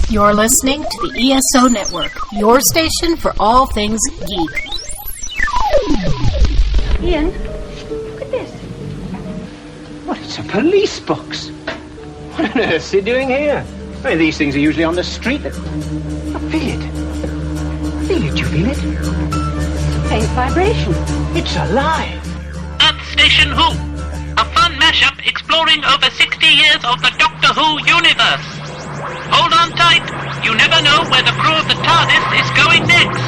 You're listening to the ESO Network, your station for all things geek. Ian, look at this. What, it's a police box. What on earth is he doing here? I mean, these things are usually on the street. I feel it. I feel it. You feel it? Faint vibration. It's alive. Earth Station Who, a fun mashup exploring over 60 years of the Doctor Who universe. Hold on tight. You never know where the crew of the TARDIS is going next.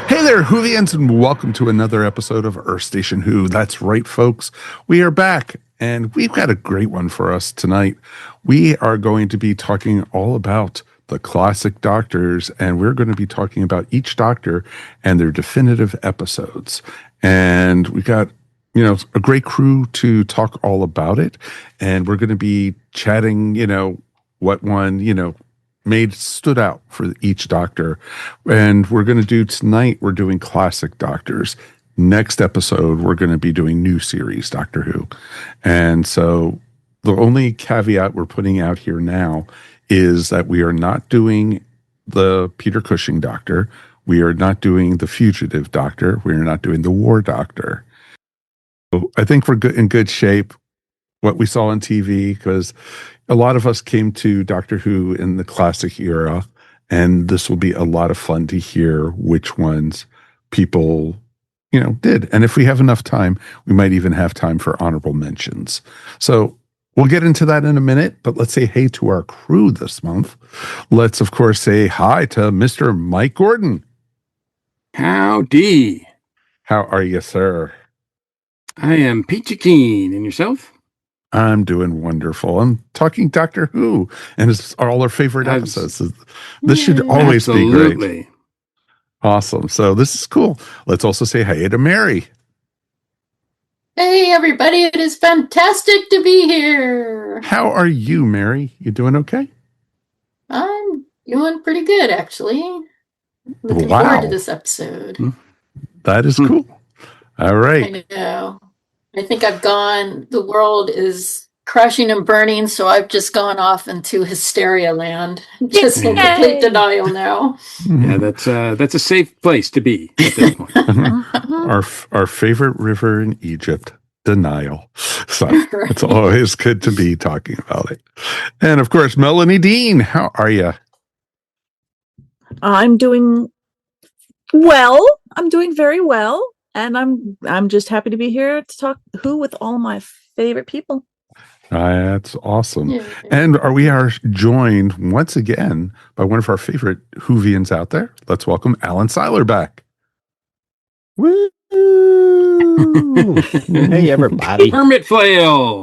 Hey there, Whovians, and welcome to another episode of Earth Station Who. That's right, folks. We are back, and we've got a great one for us tonight. We are going to be talking all about the classic Doctors, and we're going to be talking about each Doctor and their definitive episodes. And we got, a great crew to talk all about it. And we're going to be chatting, what one, stood out for each Doctor. And we're going to do tonight, we're doing classic Doctors. Next episode, we're going to be doing new series Doctor Who. And so the only caveat we're putting out here now is that we are not doing the Peter Cushing Doctor. We are not doing the Fugitive Doctor. We are not doing the War Doctor. So I think we're in good shape. What we saw on TV, because a lot of us came to Doctor Who in the classic era, and this will be a lot of fun to hear which ones people, did. And if we have enough time, we might even have time for honorable mentions. So we'll get into that in a minute, but let's say hey to our crew this month. Let's, of course, say hi to Mr. Mike Gordon. Howdy. How are you, sir? I am peachy keen. And yourself? I'm doing wonderful. I'm talking Doctor Who, and it's all our favorite episodes. This should always be great. Awesome. So this is cool. Let's also say hey to Mary. Hey, everybody. It is fantastic to be here. How are you, Mary? You doing okay? I'm doing pretty good, actually. Looking forward to this episode. That is cool. All right. I know. I think the world is crashing and burning, so I've just gone off into hysteria land. Just in complete denial now. Yeah, that's a safe place to be at this point. Our favorite river in Egypt, denial. So it's always good to be talking about it. And of course, Melanie Dean, how are you? I'm doing well. I'm doing very well. And I'm just happy to be here to talk Who with all my favorite people. That's awesome. Yeah. And we are joined once again by one of our favorite Whovians out there. Let's welcome Alan Siler back. Woo! Hey, everybody. Hermit flail.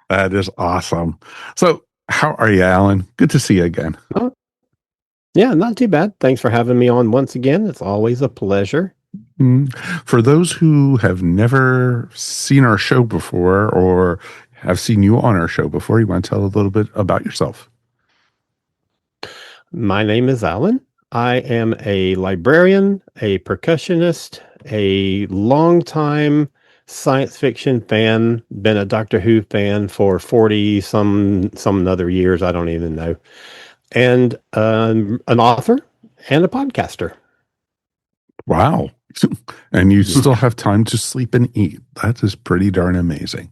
That is awesome. So how are you, Alan? Good to see you again. Yeah, not too bad. Thanks for having me on once again. It's always a pleasure. For those who have never seen our show before or have seen you on our show before, you want to tell a little bit about yourself? My name is Alan. I am a librarian, a percussionist, a longtime science fiction fan, been a Doctor Who fan for 40 some other years. I don't even know. And an author and a podcaster. Wow. And you still have time to sleep and eat. That is pretty darn amazing.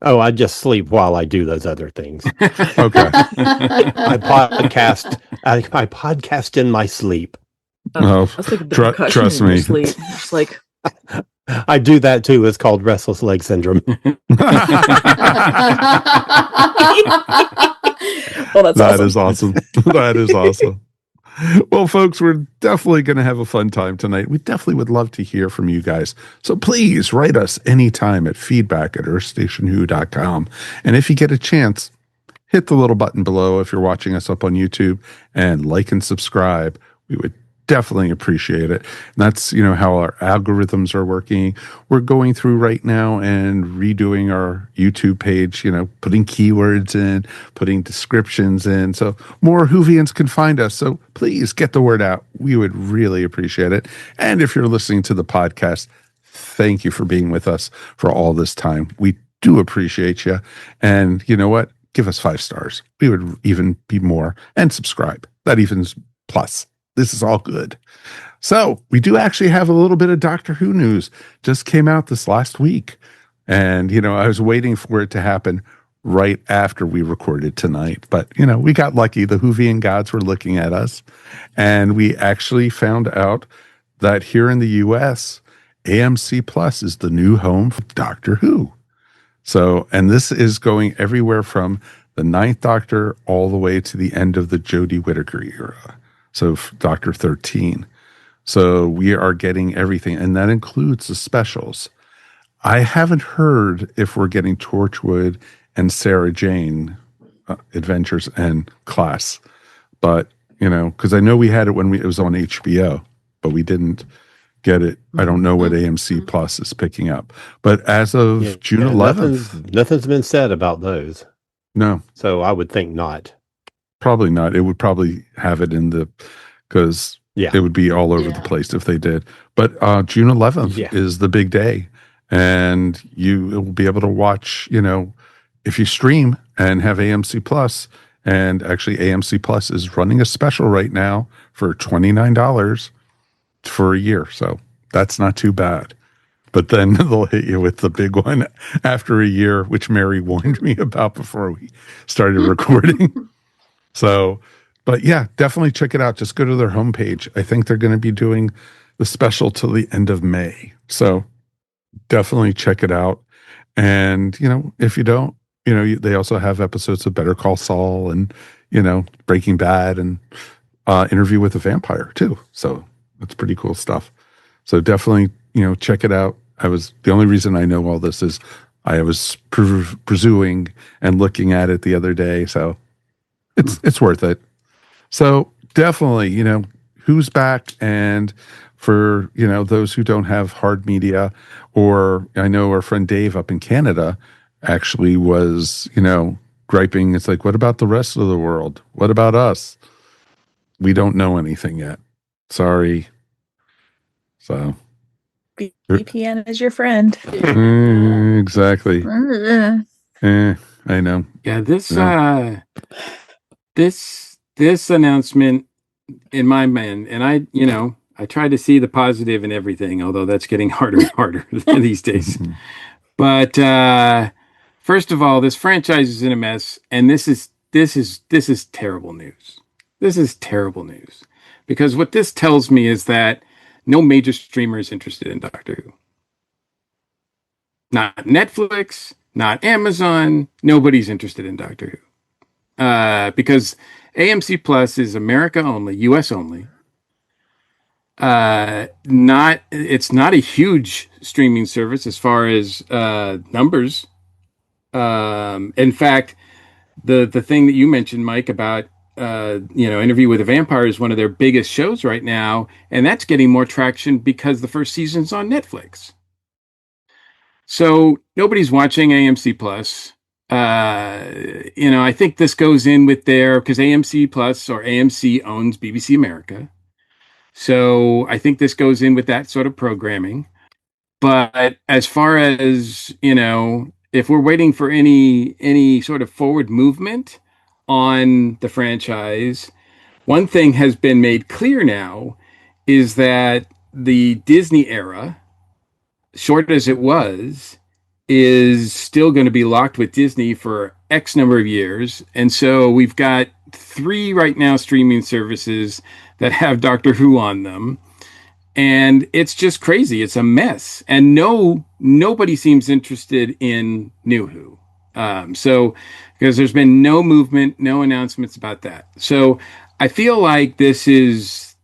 Oh, I just sleep while I do those other things. Okay. I podcast in my sleep. Trust me. Sleep. It's like I do that too. It's called restless leg syndrome. Well, That is awesome. That is awesome. Well, folks, we're definitely going to have a fun time tonight. We definitely would love to hear from you guys. So please write us anytime at feedback@earthstationwho.com. And if you get a chance, hit the little button below if you're watching us up on YouTube and like and subscribe. We would definitely appreciate it. And that's, how our algorithms are working. We're going through right now and redoing our YouTube page, putting keywords in, putting descriptions in, so more Whovians can find us. So please get the word out. We would really appreciate it. And if you're listening to the podcast, thank you for being with us for all this time. We do appreciate you. And you know what? Give us 5 stars. We would even be more. And subscribe. That even's plus. This is all good. So we do actually have a little bit of Doctor Who news. Just came out this last week. And, I was waiting for it to happen right after we recorded tonight. But, we got lucky. The Whovian gods were looking at us. And we actually found out that here in the U.S., AMC Plus is the new home for Doctor Who. So, and this is going everywhere from the 9th Doctor all the way to the end of the Jodie Whittaker era. So Doctor 13. So we are getting everything. And that includes the specials. I haven't heard if we're getting Torchwood and Sarah Jane Adventures and Class. But, because I know we had it when it was on HBO, but we didn't get it. I don't know what AMC Plus is picking up. But as of June 11th. Nothing's been said about those. No. So I would think not. Probably not. It would probably have it in because it would be all over the place if they did. But June 11th is the big day. And you will be able to watch, if you stream and have AMC Plus. And actually AMC Plus is running a special right now for $29 for a year. So that's not too bad. But then they'll hit you with the big one after a year, which Mary warned me about before we started recording. So, but yeah, definitely check it out. Just go to their homepage. I think they're going to be doing the special till the end of May. So definitely check it out. And, if you don't, they also have episodes of Better Call Saul and, Breaking Bad and Interview with a Vampire too. So that's pretty cool stuff. So definitely, check it out. The only reason I know all this is I was presuming and looking at it the other day. So it's worth it. So definitely, Who's back. And for, those who don't have hard media, or I know our friend Dave up in Canada actually was, griping. It's like, what about the rest of the world? What about us? We don't know anything yet. Sorry. So VPN is your friend. Exactly. I know. Yeah, this announcement in my mind, and I try to see the positive in everything, although that's getting harder and harder these days. But first of all, this franchise is in a mess, and this is terrible news. This is terrible news, because what this tells me is that no major streamer is interested in Doctor Who. Not Netflix, not Amazon. Nobody's interested in Doctor Who. Because AMC Plus is America only, US only. It's not a huge streaming service as far as numbers. In fact, the thing that you mentioned, Mike, about Interview with a Vampire is one of their biggest shows right now, and that's getting more traction because the first season's on Netflix. So nobody's watching AMC Plus. I think this goes in with because AMC Plus or AMC owns BBC America. So I think this goes in with that sort of programming. But as far as, if we're waiting for any sort of forward movement on the franchise, one thing has been made clear now is that the Disney era, short as it was, is still going to be locked with Disney for X number of years. And so we've got 3 right now streaming services that have Doctor Who on them. And it's just crazy. It's a mess. And nobody seems interested in New Who. Because there's been no movement, no announcements about that. So I feel like this is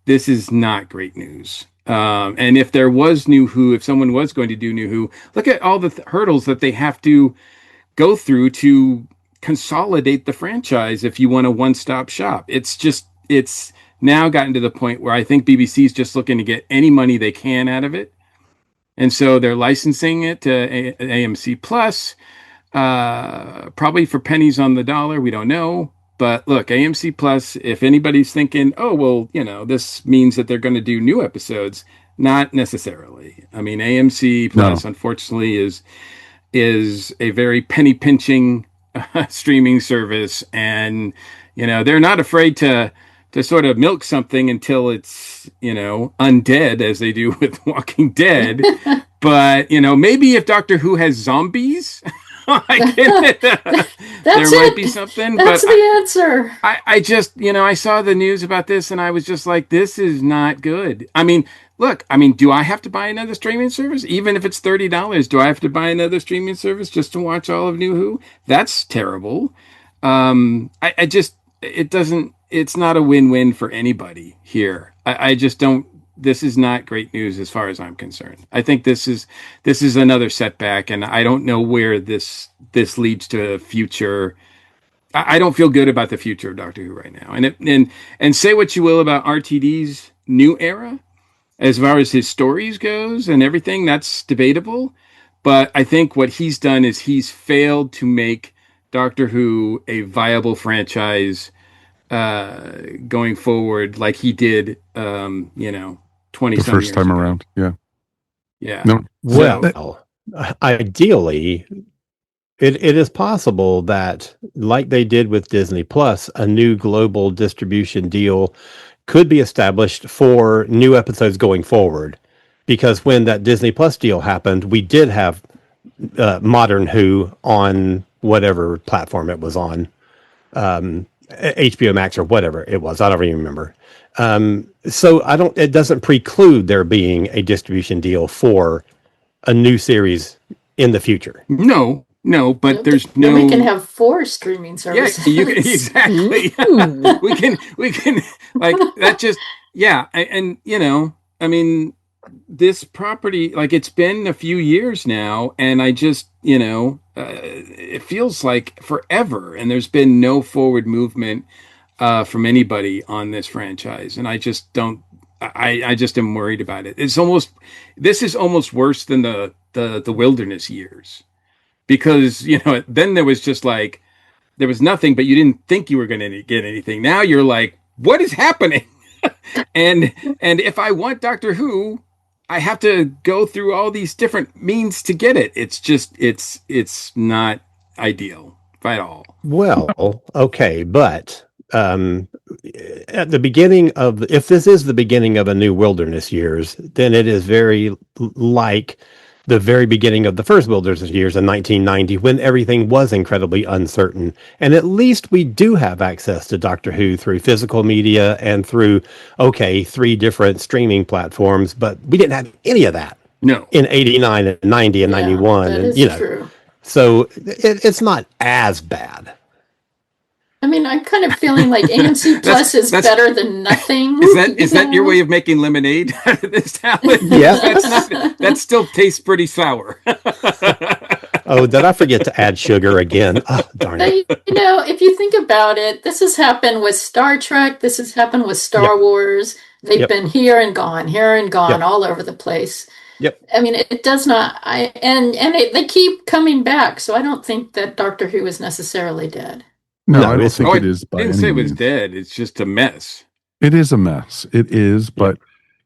not great news. And if there was New Who, if someone was going to do New Who, look at all the hurdles that they have to go through to consolidate the franchise if you want a one-stop shop. It's now gotten to the point where I think BBC is just looking to get any money they can out of it. And so they're licensing it to AMC Plus, probably for pennies on the dollar. We don't know. But look, AMC Plus, if anybody's thinking, oh, well, this means that they're going to do new episodes, Not necessarily. I mean, AMC Plus, unfortunately, is a very penny pinching streaming service, and they're not afraid to sort of milk something until it's undead, as they do with Walking Dead. But maybe if Doctor Who has zombies, there might be something. That's the answer. I just I saw the news about this, and I was just like, this is not good. I mean, look, do I have to buy another streaming service? Even if it's $30, do I have to buy another streaming service just to watch all of New Who? That's terrible. It's not a win-win for anybody here. I just don't. This is not great news as far as I'm concerned. I think this is another setback, and I don't know where this leads to a future. I don't feel good about the future of Doctor Who right now. And say what you will about RTD's new era, as far as his stories goes and everything, that's debatable. But I think what he's done is he's failed to make Doctor Who a viable franchise going forward, like he did, 20 the first time around. Yeah. No. Well, ideally, it is possible that, like they did with Disney Plus, a new global distribution deal could be established for new episodes going forward. Because when that Disney Plus deal happened, we did have Modern Who on whatever platform it was on, HBO Max or whatever it was. I don't even remember. So it doesn't preclude there being a distribution deal for a new series in the future. No, but there's no. We can have 4 streaming services. Yeah, exactly. we can like that. Just this property, like, it's been a few years now, and I just it feels like forever, and there's been no forward movement from anybody on this franchise, and I just don't. I just am worried about it. This is almost worse than the wilderness years, because then there was just like there was nothing, but you didn't think you were going to get anything. Now you're like, what is happening? and if I want Doctor Who, I have to go through all these different means to get it. It's just it's not ideal at all. Well, okay, but at the beginning of, if this is the beginning of a new wilderness years, then it is very like the very beginning of the first wilderness years in 1990, when everything was incredibly uncertain. And at least we do have access to Doctor Who through physical media and through 3 different streaming platforms, but we didn't have any of that. No. In 89 and 90 and 91. That and is true. So it's not as bad. I mean, I'm kind of feeling like AMC Plus is better than nothing. Is that your way of making lemonade out of this salad? Yeah. That still tastes pretty sour. Oh, did I forget to add sugar again? Oh, darn it. If you think about it, this has happened with Star Trek. This has happened with Star Wars. They've been here and gone, all over the place. Yep. I mean, it does not. They keep coming back. So I don't think that Doctor Who is necessarily dead. No, I don't think it is. I didn't say it was dead. It's just a mess. It is a mess. It is, but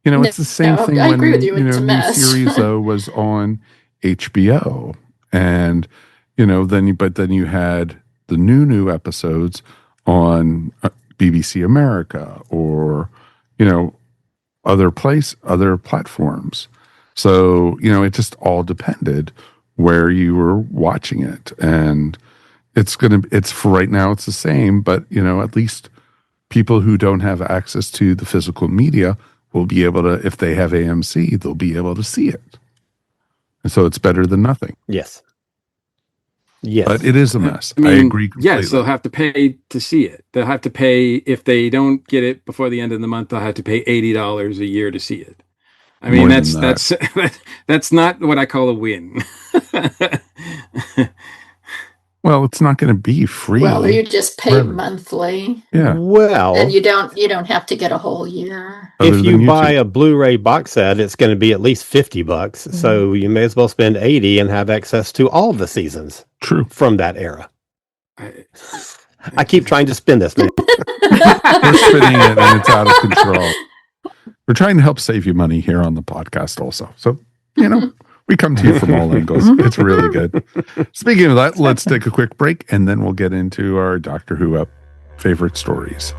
it's the same thing. I when agree with you. It's a mess. New series was on HBO, and then you had the new episodes on BBC America or other platforms. So it just all depended where you were watching it, and it's for right now it's the same, but at least people who don't have access to the physical media will be able to, if they have AMC, they'll be able to see it. And so it's better than nothing. Yes. But it is a mess. I agree completely. Yes, they'll have to pay to see it. They'll have to pay, if they don't get it before the end of the month, they'll have to pay $80 a year to see it. I mean, that's not what I call a win. Well, it's not going to be free. Well, you just pay monthly. Yeah. Well, and you don't have to get a whole year. If you buy a Blu-ray box set, it's going to be at least $50. Mm-hmm. So you may as well spend $80 and have access to all the seasons. True. From that era. I keep trying to spin this, man. We're spinning it and it's out of control. We're trying to help save you money here on the podcast also. So, we come to you from all angles. It's really good. Speaking of that, let's take a quick break and then we'll get into our Doctor Who favorite stories.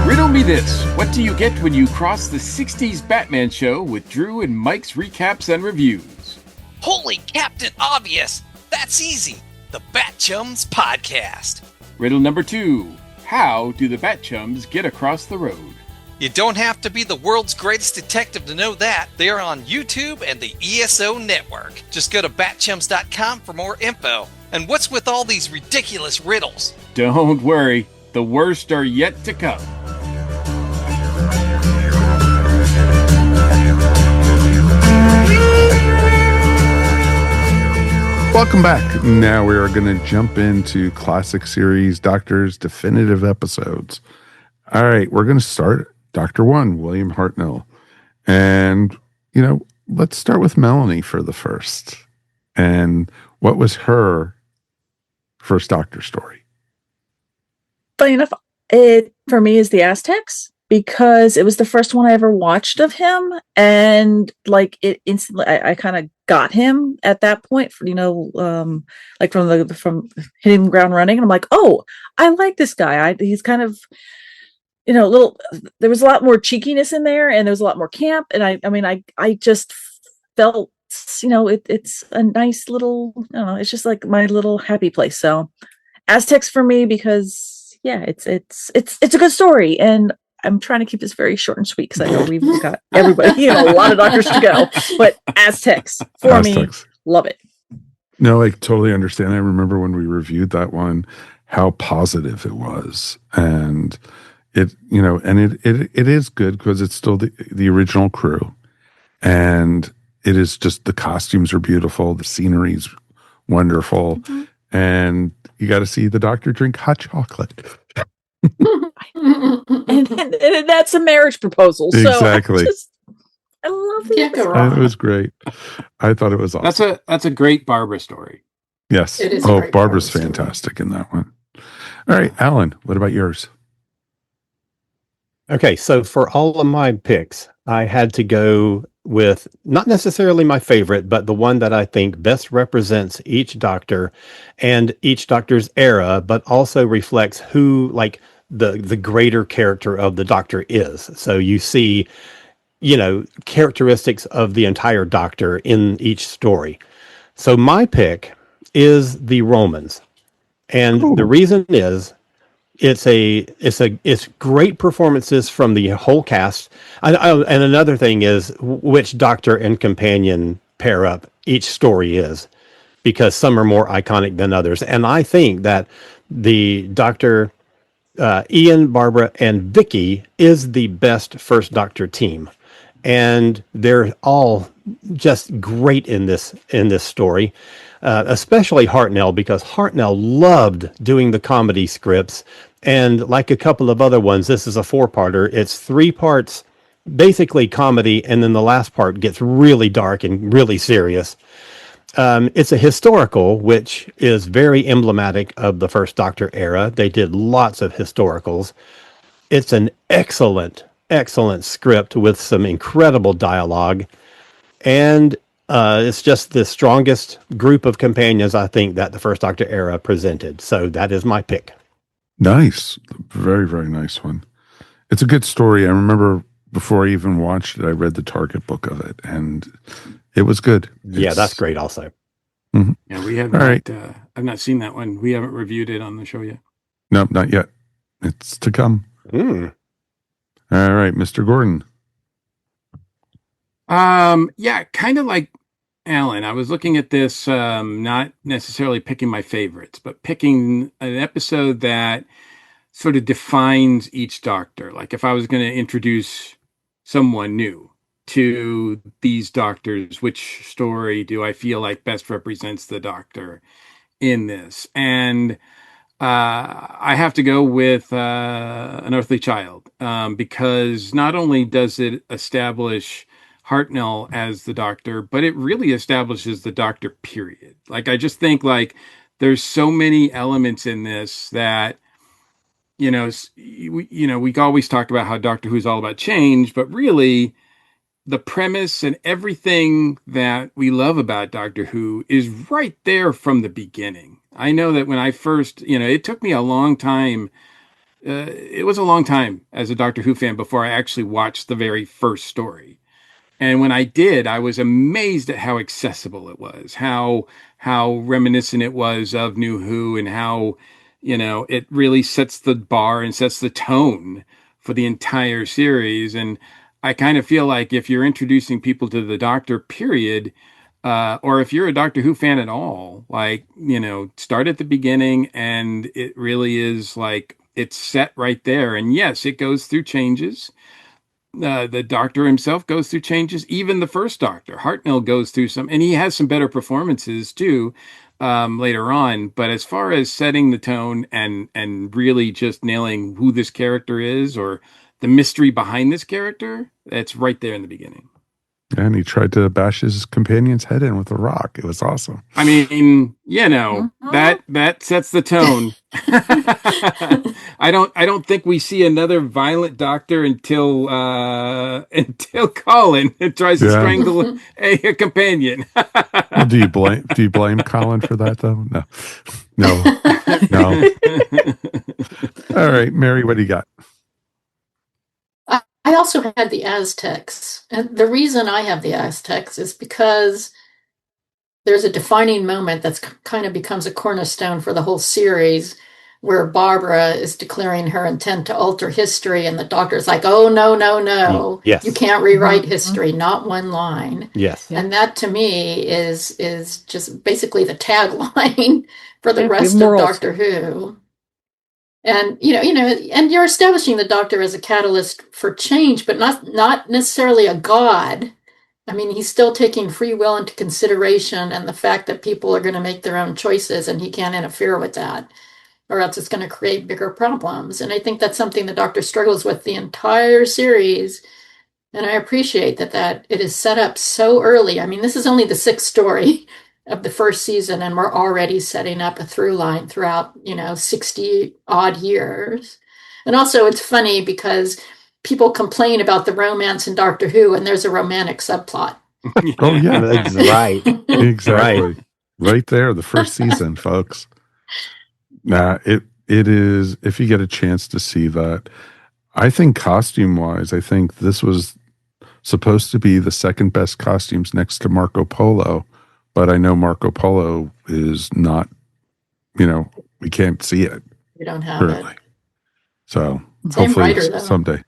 Riddle me this. What do you get when you cross the 60s Batman show with Drew and Mike's recaps and reviews? Holy Captain Obvious! That's easy! The Bat Chums Podcast. Riddle number 2. How do the Bat Chums get across the road? You don't have to be the world's greatest detective to know that. They're on YouTube and the ESO network. Just go to batchums.com for more info. And what's with all these ridiculous riddles? Don't worry. The worst are yet to come. Welcome back. Now we are going to jump into classic series Doctor's definitive episodes. All right, we're going to start Doctor 1, William Hartnell. And, let's start with Melanie for the first. And what was her first Doctor story? Funny enough, it for me is the Aztecs, because it was the first one I ever watched of him, and it instantly I kind of got him at that point, from hitting the ground running, and I'm like, oh, I like this guy. He's kind of little. There was a lot more cheekiness in there, and there was a lot more camp, and I just felt it's a nice little, I don't know, it's just like my little happy place. So Aztecs for me, because it's a good story, and I'm trying to keep this very short and sweet because I know we've got everybody, a lot of Doctors to go. But Aztecs for me, love it. No, I totally understand. I remember when we reviewed that one, how positive it was, and it is good because it's still the original crew, and it is just, the costumes are beautiful, the scenery's wonderful, and you got to see the Doctor drink hot chocolate. and that's a marriage proposal. So exactly. I love the It was great. I thought it was awesome. That's a great Barbara story. Yes. It is Barbara's fantastic in that one. All right, Alan, what about yours? Okay, so for all of my picks, I had to go with not necessarily my favorite, but the one that I think best represents each Doctor and each Doctor's era, but also reflects who, the greater character of the Doctor is. So you see, characteristics of the entire Doctor in each story. So my pick is the Romans. And the reason is, it's great performances from the whole cast. And another thing is which Doctor and companion pair up each story is, because some are more iconic than others. And I think that the Doctor, Ian, Barbara, and Vicky is the best first Doctor team. And they're all just great in this story. Especially Hartnell, because Hartnell loved doing the comedy scripts. And like a couple of other ones, this is a 4-parter. It's 3 parts, basically comedy, and then the last part gets really dark and really serious. It's a historical, which is very emblematic of the first Doctor era. They did lots of historicals. It's an excellent script with some incredible dialogue. And it's just the strongest group of companions, I think, that the first Doctor era presented. So that is my pick. Nice. Very, very nice one. It's a good story. I remember before I even watched it, I read the Target book of it, and it was good. Yeah, that's great also. Mm-hmm. Yeah, we haven't. All right. I've not seen that one. We haven't reviewed it on the show yet. Nope, not yet. It's to come. All right, Mr. Gordon. Yeah, kind of like Alan. I was looking at this, not necessarily picking my favorites, but picking an episode that sort of defines each Doctor. Like if I was going to introduce someone new to these Doctors, which story do I feel like best represents the Doctor in this? And I have to go with An Earthly Child, because not only does it establish Hartnell as the Doctor, but it really establishes the Doctor, period. Like, I just think, like, there's so many elements in this that, we always talk about how Doctor Who's all about change, but really the premise and everything that we love about Doctor Who is right there from the beginning. I know that when I first, it took me a long time. It was a long time as a Doctor Who fan before I actually watched the very first story. And when I did, I was amazed at how accessible it was, how reminiscent it was of New Who, and how, it really sets the bar and sets the tone for the entire series. And I kind of feel like if you're introducing people to the Doctor, period, or if you're a Doctor Who fan at all, like, start at the beginning, and it really is like, it's set right there. And yes, it goes through changes. The Doctor himself goes through changes. Even the first Doctor, Hartnell, goes through some, and he has some better performances too later on. But as far as setting the tone and really just nailing who this character is, or the mystery behind this character, that's right there in the beginning. And he tried to bash his companion's head in with a rock. It was awesome. I mean, that sets the tone. I don't think we see another violent Doctor until Colin tries to strangle a companion. Well, do you blame Colin for that though? No. All right, Mary, what do you got? I also had the Aztecs. And the reason I have the Aztecs is because there's a defining moment that's kind of becomes a cornerstone for the whole series, where Barbara is declaring her intent to alter history, and the Doctor's like, oh, no. Yes. You can't rewrite history, not one line. Yes. And that, to me, is just basically the tagline for the rest of Doctor Who. And, and you're establishing the Doctor as a catalyst for change, but not necessarily a god. I mean, he's still taking free will into consideration, and the fact that people are going to make their own choices and he can't interfere with that, or else it's going to create bigger problems. And I think that's something the Doctor struggles with the entire series. And I appreciate that it is set up so early. I mean, this is only the 6th story of the first season, and we're already setting up a through line throughout, 60 odd years. And also it's funny because people complain about the romance in Doctor Who, and there's a romantic subplot. Oh yeah, that's right. Exactly. Right there, the first season, folks. It is, if you get a chance to see that, I think costume wise, I think this was supposed to be the second best costumes next to Marco Polo. But I know Marco Polo is not, we can't see it. We don't have currently. it. So Same hopefully writer, someday.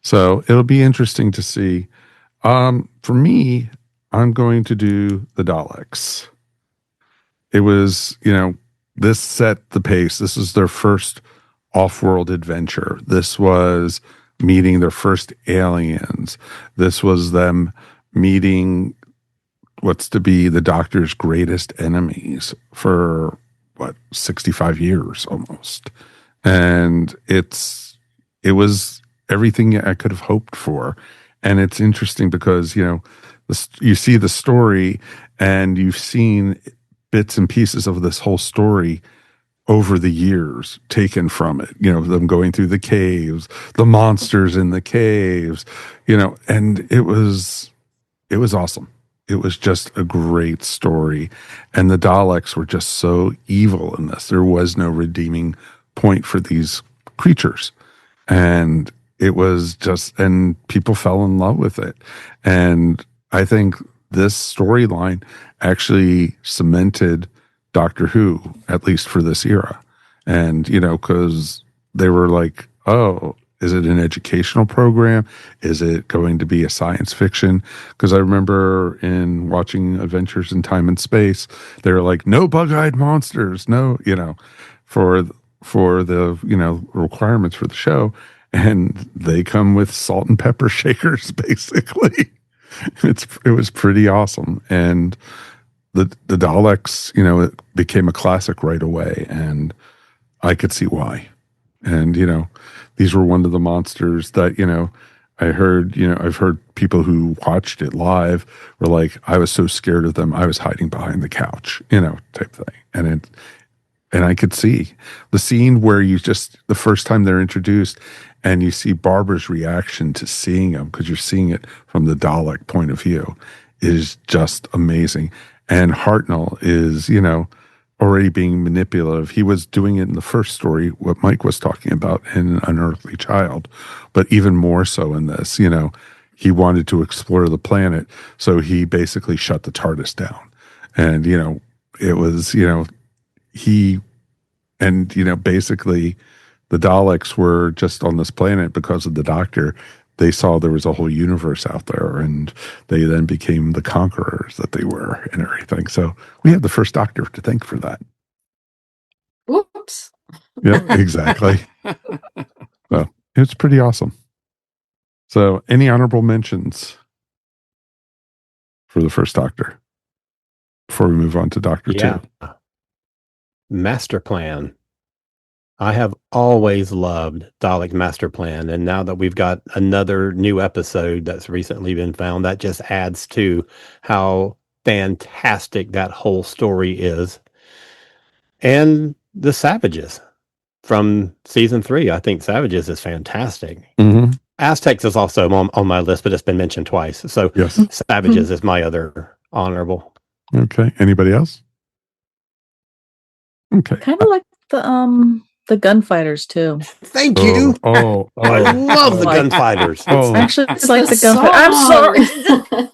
So it'll be interesting to see. For me, I'm going to do the Daleks. It was, this set the pace. This is their first off-world adventure. This was meeting their first aliens. This was them meeting what's to be the Doctor's greatest enemies for 65 years almost. And it was everything I could have hoped for. And it's interesting because, you see the story and you've seen bits and pieces of this whole story over the years taken from it, them going through the caves, the monsters in the caves, and it was awesome. It was just a great story. And the Daleks were just so evil in this. There was no redeeming point for these creatures. And it was just, and people fell in love with it. And I think this storyline actually cemented Doctor Who, at least for this era. And, because they were like, oh, is it an educational program? Is it going to be a science fiction? Because I remember in watching Adventures in Time and Space, they were like, no bug-eyed monsters, no, for the, requirements for the show. And they come with salt and pepper shakers, basically. It was pretty awesome. And the Daleks, it became a classic right away. And I could see why. And, these were one of the monsters that, I've heard people who watched it live were like, I was so scared of them, I was hiding behind the couch, type thing. And I could see the scene where the first time they're introduced and you see Barbara's reaction to seeing them, because you're seeing it from the Dalek point of view, is just amazing. And Hartnell is, already being manipulative. He was doing it in the first story, what Mike was talking about in An Unearthly Child, but even more so in this, he wanted to explore the planet. So he basically shut the TARDIS down. And, it was, basically the Daleks were just on this planet because of the Doctor. They saw there was a whole universe out there, and they then became the conquerors that they were and everything. So we have the first Doctor to thank for that. Whoops. Yeah, exactly. So it's pretty awesome. So any honorable mentions for the first Doctor before we move on to Doctor 2? Master Plan. I have always loved Dalek Master Plan, and now that we've got another new episode that's recently been found, that just adds to how fantastic that whole story is. And the Savages from season 3. I think Savages is fantastic. Mm-hmm. Aztecs is also on my list, but it's been mentioned twice. So yes. Savages is my other honorable. Okay. Anybody else? Okay. Kind of like the gunfighters too. Thank you. I love the gunfighters. Actually, it's like the gunfighters. I'm sorry.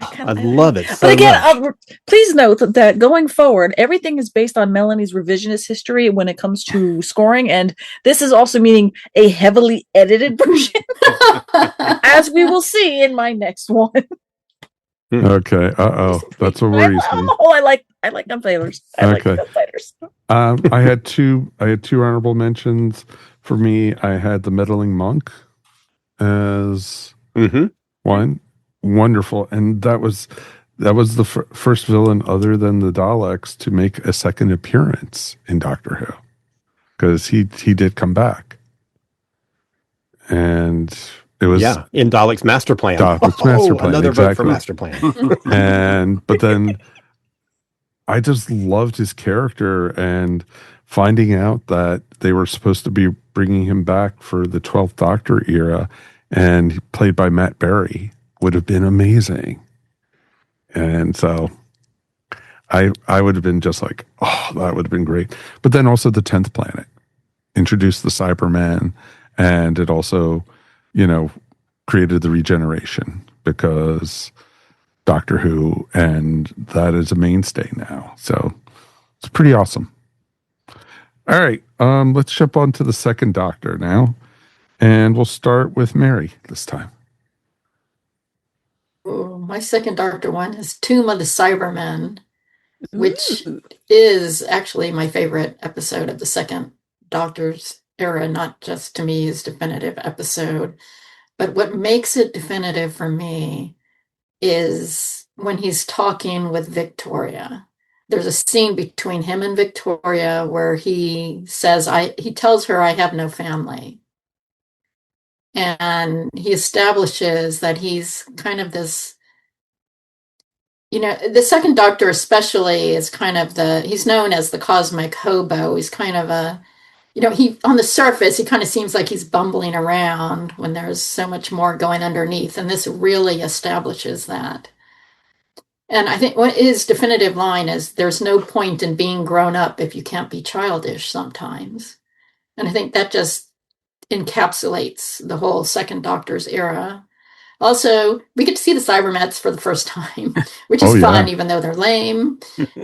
I love it. But again, please note that going forward, everything is based on Melanie's revisionist history when it comes to scoring, and this is also meaning a heavily edited version, as we will see in my next one. Okay. That's what worries me. I like gunfighters. Okay. I had two honorable mentions. For me, I had the meddling monk as one. Wonderful, and that was the first villain other than the Daleks to make a second appearance in Doctor Who, because he did come back, and it was in Dalek's Master Plan. Another vote for Master Plan. But then I just loved his character, and finding out that they were supposed to be bringing him back for the 12th Doctor era, and played by Matt Berry, would have been amazing. And so I would have been just like, that would have been great. But then also the 10th planet introduced the Cybermen, and it also, created the regeneration, because Doctor Who, and that is a mainstay now. So it's pretty awesome. All right, let's jump on to the second Doctor now, and we'll start with Mary this time. Oh, my second Doctor one is Tomb of the Cybermen, which is actually my favorite episode of the second Doctor's era, not just to me his definitive episode. But what makes it definitive for me is when he's talking with Victoria. There's a scene between him and Victoria where he says, he tells her, I have no family. And he establishes that he's kind of this, the second Doctor especially is kind of he's known as the cosmic hobo. He's kind of he on the surface, he kind of seems like he's bumbling around when there's so much more going underneath. And this really establishes that. And I think what his definitive line is, there's no point in being grown up if you can't be childish sometimes. And I think that just encapsulates the whole second Doctor's era. Also, we get to see the Cybermets for the first time, which is fun, even though they're lame.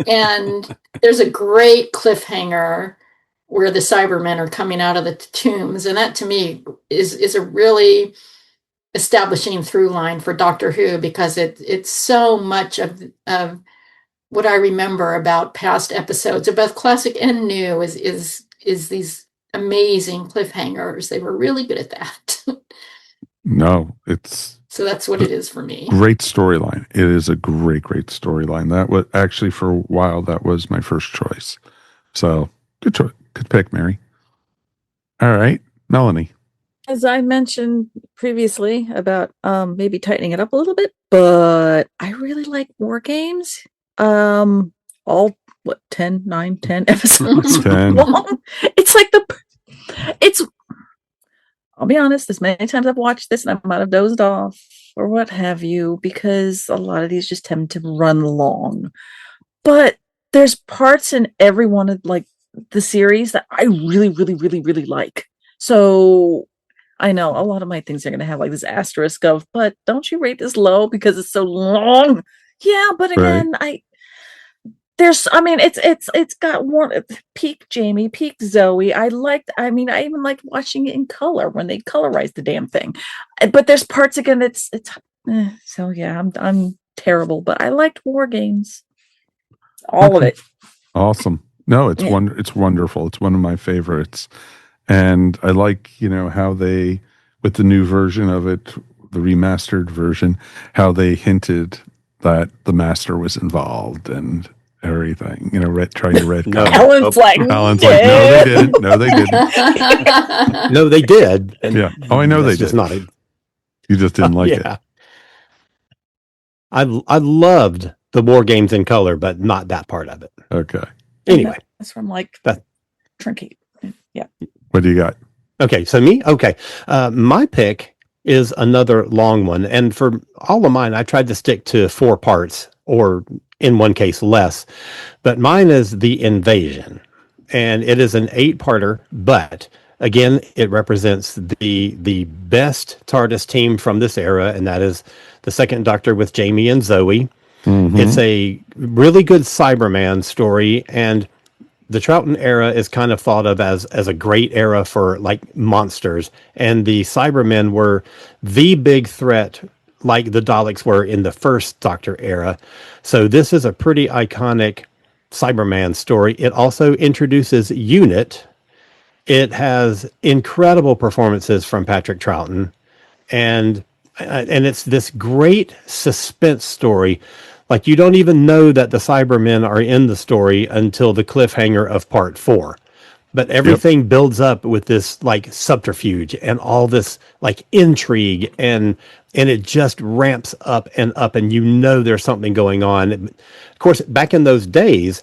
And there's a great cliffhanger where the Cybermen are coming out of the tombs. And that, to me, is a really establishing through line for Doctor Who, because it's so much of what I remember about past episodes, of both classic and new, is these amazing cliffhangers. They were really good at that. No, so that's what it is for me. Great storyline. It is a great storyline. That was actually, for a while, that was my first choice. So good choice. Good pick, Mary. All right, Melanie. As I mentioned previously about maybe tightening it up a little bit, but I really like war games. All 10, 9, 10 episodes 10. long. It's like I'll be honest, as many times I've watched this and I might have dozed off or what have you, because a lot of these just tend to run long. But there's parts in every one of like the series that I really, really, really, really like. So I know a lot of my things are going to have like this asterisk of, but don't you rate this low because it's so long? Yeah, but again, it's got more peak Jamie, peak Zoe. I even liked watching it in color when they colorized the damn thing. But there's parts again, so yeah, I'm terrible, but I liked war games. All of it. Awesome. No, it's it's wonderful. It's one of my favorites. And I like, how they, with the new version of it, the remastered version, how they hinted that the master was involved and everything, trying to red. Alan's like, no, they didn't. No, they didn't. No, they did. Yeah. Oh, I know they did. You just didn't like it. I loved the war games in color, but not that part of it. Okay. Anyway. That's from Trinket. Yeah. What do you got? Okay, so me? Okay. My pick is another long one. And for all of mine, I tried to stick to 4 parts, or in one case, less. But mine is The Invasion. And it is an 8-parter, but again, it represents the best TARDIS team from this era, and that is the Second Doctor with Jamie and Zoe. Mm-hmm. It's a really good Cyberman story, and the Troughton era is kind of thought of as a great era for like monsters, and the Cybermen were the big threat, like the Daleks were in the first Doctor era. So this is a pretty iconic Cyberman story. It also introduces Unit. It has incredible performances from Patrick Troughton, and it's this great suspense story. Like, you don't even know that the Cybermen are in the story until the cliffhanger of part 4. But everything builds up with this like subterfuge and all this like intrigue, and it just ramps up, and there's something going on. Of course, back in those days,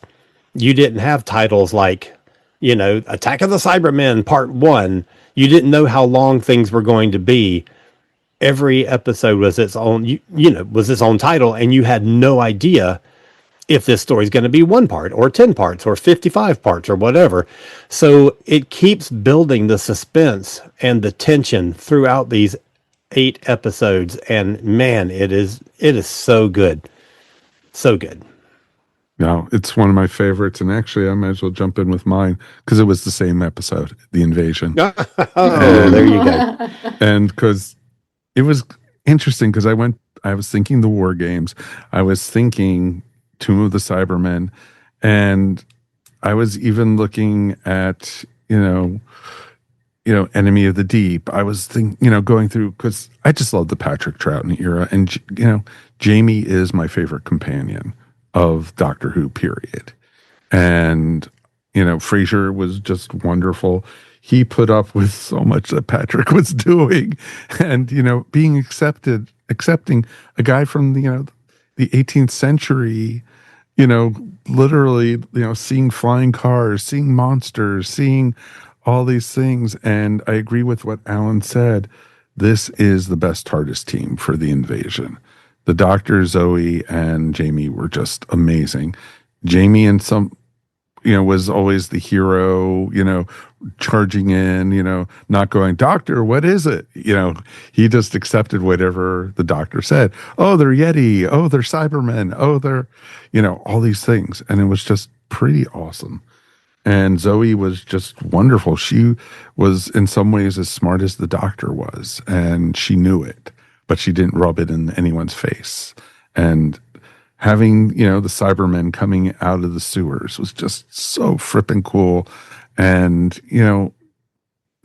you didn't have titles like, Attack of the Cybermen Part 1. You didn't know how long things were going to be. Every episode was its own, was its own title, and you had no idea if this story is going to be 1 part or 10 parts or 55 parts or whatever. So it keeps building the suspense and the tension throughout these 8 episodes, and man, it is so good, so good. No, it's one of my favorites, and actually, I might as well jump in with mine because it was the same episode, The Invasion. There you go. And because it was interesting, because I was thinking the war games, I was thinking Tomb of the Cybermen, and I was even looking at, Enemy of the Deep. I was going through, because I just love the Patrick Troughton era, and Jamie is my favorite companion of Doctor Who, period. And Frasier was just wonderful. He put up with so much that Patrick was doing, and being accepting a guy from the 18th century, literally seeing flying cars, seeing monsters, seeing all these things. And I agree with what Alan said. This is the best TARDIS team for The Invasion. The Doctor, Zoe, and Jamie were just amazing. Jamie was always the hero, charging in, not going, Doctor, what is it? He just accepted whatever the Doctor said. Oh, they're Yeti. Oh, they're Cybermen. Oh, they're, all these things. And it was just pretty awesome. And Zoe was just wonderful. She was in some ways as smart as the Doctor was, and she knew it, but she didn't rub it in anyone's face. And having, the Cybermen coming out of the sewers was just so frippin' cool. And,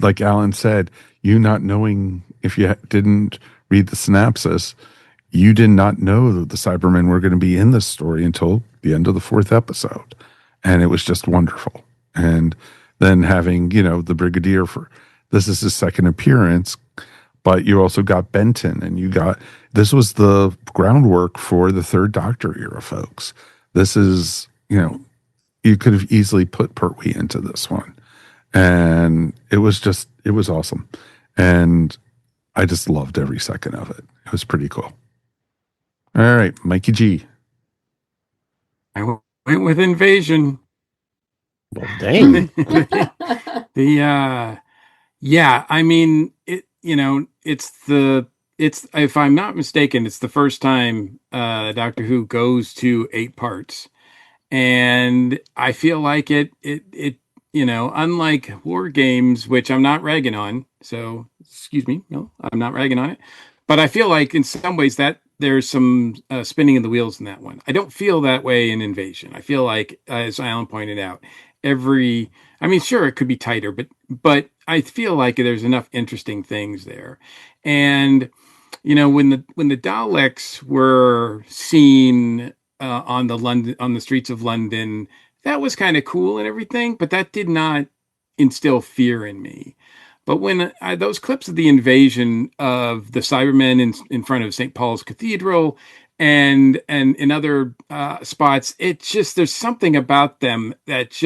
like Alan said, you not knowing, if you didn't read the synopsis, you did not know that the Cybermen were going to be in this story until the end of the 4th episode. And it was just wonderful. And then having, the Brigadier this is his second appearance, but you also got Benton, and this was the groundwork for the Third Doctor era, folks. This is, you could have easily put Pertwee into this one. And it was awesome. And I just loved every second of it. It was pretty cool. All right, Mikey G. I went with Invasion. Well, dang. I mean, it's if I'm not mistaken, it's the first time Doctor Who goes to 8 parts. And I feel like it unlike War Games, which I'm not ragging on, so excuse me, no, I'm not ragging on it. But I feel like in some ways that there's some spinning of the wheels in that one. I don't feel that way in Invasion. I feel like, as Alan pointed out, sure, it could be tighter, but I feel like there's enough interesting things there. And, when the Daleks were seen on the streets of London, that was kind of cool and everything, but that did not instill fear in me. But when those clips of the invasion of the Cybermen in front of St. Paul's Cathedral and in other spots, there's something about them that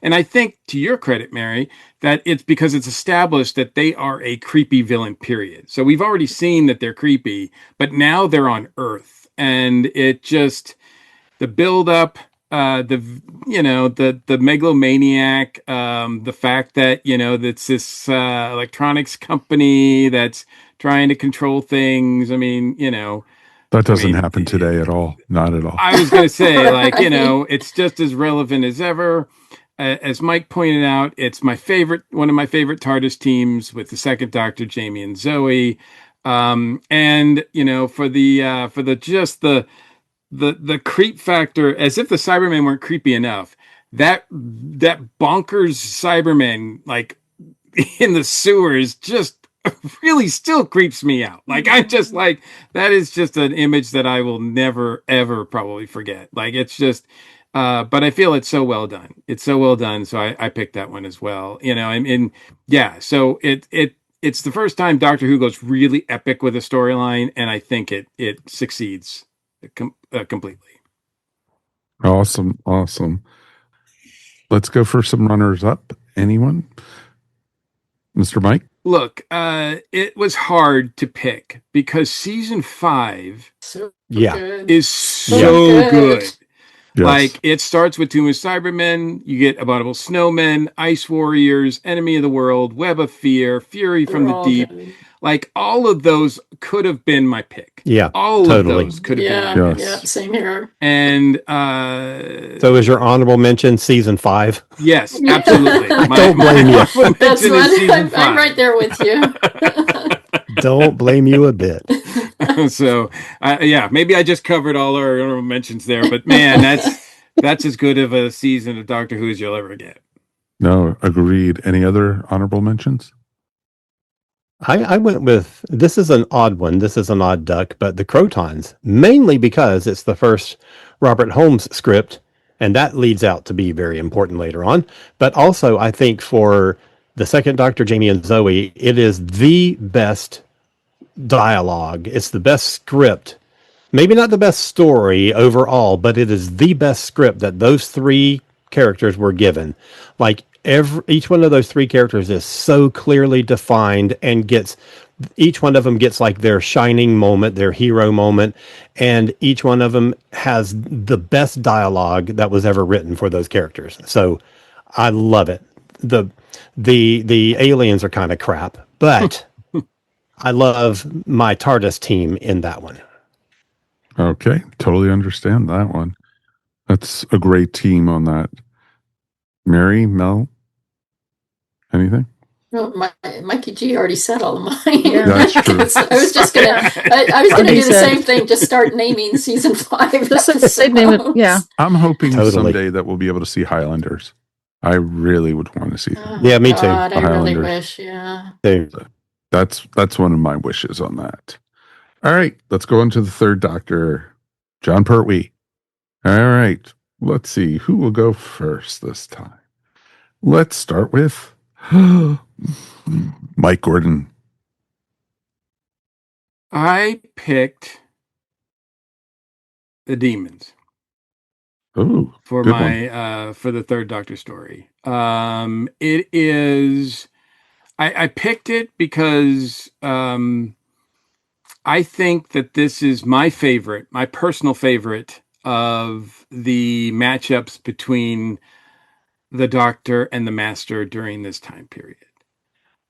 and I think, to your credit, Mary, that it's because it's established that they are a creepy villain, period. So we've already seen that they're creepy, but now they're on Earth, and the build up, the megalomaniac, the fact that, that's this electronics company that's trying to control things. That doesn't happen today at all. Not at all. I was going to say, it's just as relevant as ever. As Mike pointed out, it's one of my favorite TARDIS teams with the second Doctor, Jamie and Zoe. The creep factor, as if the Cybermen weren't creepy enough, that bonkers Cybermen in the sewers just really still creeps me out. I'm just that is just an image that I will never ever probably forget. It's just but I feel it's so well done. It's so well done, so I picked that one as well. So it's the first time Doctor Who goes really epic with a storyline, and I think it succeeds completely. Awesome. Let's go for some runners up. Anyone? Mr. Mike? Look, it was hard to pick because season 5 is so good. Yes. It starts with Tomb of Cybermen, you get Abominable Snowmen, Ice Warriors, Enemy of the World, Web of Fear, Fury from the Deep. Good. All of those could have been my pick. Yeah, all of those could have been. Yeah, same here. And so, is your honorable mention season 5? Yes, absolutely. Don't blame you. That's what I'm right there with you. Don't blame you a bit. So, maybe I just covered all our honorable mentions there, but man, that's as good of a season of Doctor Who as you'll ever get. No, agreed. Any other honorable mentions? I went with, this is an odd one. This is an odd duck, but the Crotons, mainly because it's the first Robert Holmes script, and that leads out to be very important later on. But also, I think for the second Doctor, Jamie and Zoe, it is the best dialogue. It's the best script. Maybe not the best story overall, but it is the best script that those 3 characters were given. Each one of those 3 characters is so clearly defined and each one of them gets their shining moment, their hero moment, and each one of them has the best dialogue that was ever written for those characters. So I love it. The aliens are kind of crap, but I love my TARDIS team in that one. Okay, totally understand that one. That's a great team on that. Mary, Mel, anything? No, Mikey G already said all of mine. Yeah, that's true. I was just gonna do the same thing. Just start naming season 5. I'm hoping someday that we'll be able to see Highlanders. I really would want to see them. Yeah, me too. God, I really wish. Yeah. That's one of my wishes on that. All right, let's go into the third Doctor, Jon Pertwee. All right, let's see who will go first this time. Let's start with Mike Gordon. I picked the demons. Oh, for good my one. For the third Doctor story. It is. I picked it because I think that this is my favorite, my personal favorite of the matchups between the Doctor and the Master during this time period.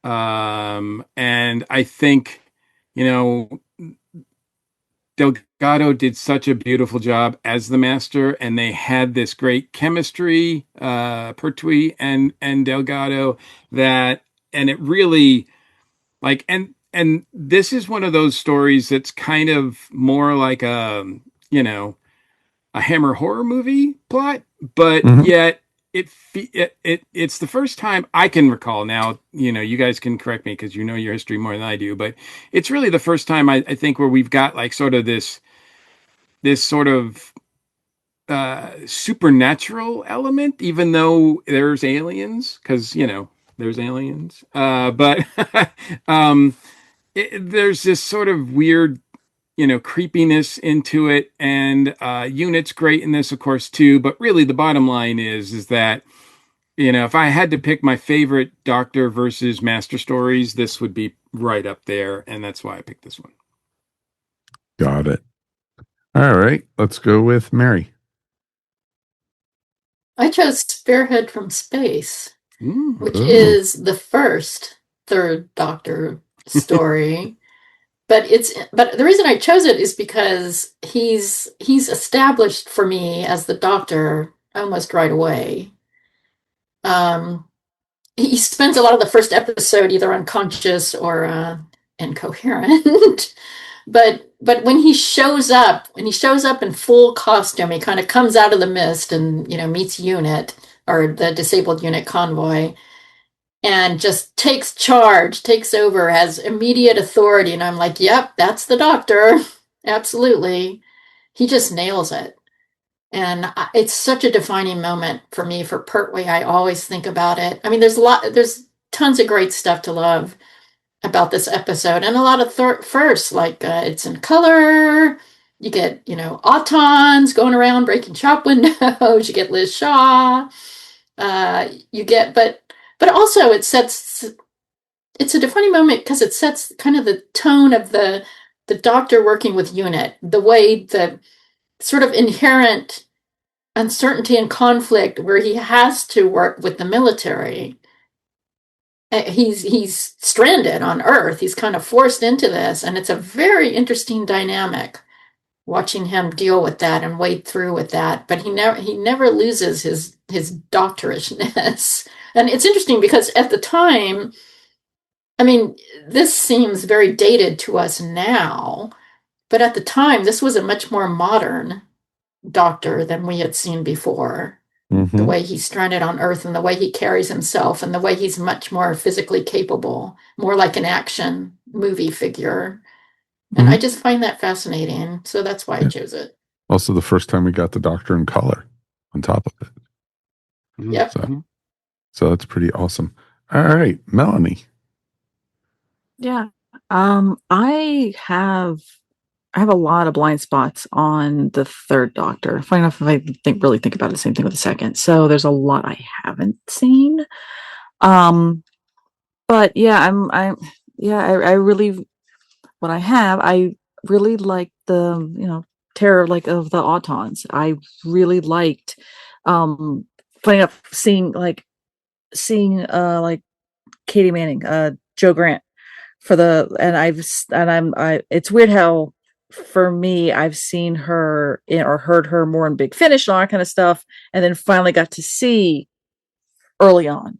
And I think, you know, Delgado did such a beautiful job as the Master, and they had this great chemistry, Pertwee and Delgado, that, and it really, like, and this is one of those stories that's kind of more like a Hammer horror movie plot, but yet it's the first time I can recall. Now, you guys can correct me because you know your history more than I do, but it's really the first time I think where we've got like sort of this sort of supernatural element, even though there's aliens, because there's aliens, but there's this sort of weird creepiness into it, and Unit's great in this, of course, too. But really, the bottom line is that if I had to pick my favorite Doctor versus Master stories, this would be right up there, and that's why I picked this one. Got it. All right, let's go with Mary. I chose Spearhead from Space, which is the first third Doctor story. But the reason I chose it is because he's established for me as the Doctor almost right away. He spends a lot of the first episode either unconscious or incoherent. but when he shows up in full costume, he kind of comes out of the mist and meets Unit, or the disabled Unit convoy, and just takes charge, takes over, has immediate authority. And I'm like, yep, that's the Doctor. Absolutely. He just nails it. And it's such a defining moment for me, for Pertwee. I always think about it. I mean, there's tons of great stuff to love about this episode, and a lot of firsts, like it's in color. You get, autons going around breaking shop windows. You get Liz Shaw. But also it's a defining moment because it sets kind of the tone of the Doctor working with Unit, the way the sort of inherent uncertainty and conflict where he has to work with the military. He's stranded on Earth. He's kind of forced into this, and it's a very interesting dynamic watching him deal with that and wade through with that. But he never loses his doctorishness. And it's interesting because at the time, I mean, this seems very dated to us now, but at the time, this was a much more modern Doctor than we had seen before. The way he's stranded on Earth, and the way he carries himself, and the way he's much more physically capable, more like an action movie figure. And I just find that fascinating. So that's why I chose it. Also, the first time we got the Doctor in color on top of it. Yep. So that's pretty awesome. All right, Melanie. Yeah. I have a lot of blind spots on the third Doctor. Funny enough, if I really think about it, the same thing with the second. So there's a lot I haven't seen. But yeah, I really, what I really like the, terror, like, of the Autons. I really liked, funny enough, seeing Katie Manning, Joe Grant it's weird how, for me, I've seen her or heard her more in Big Finish and all that kind of stuff, and then finally got to see early on.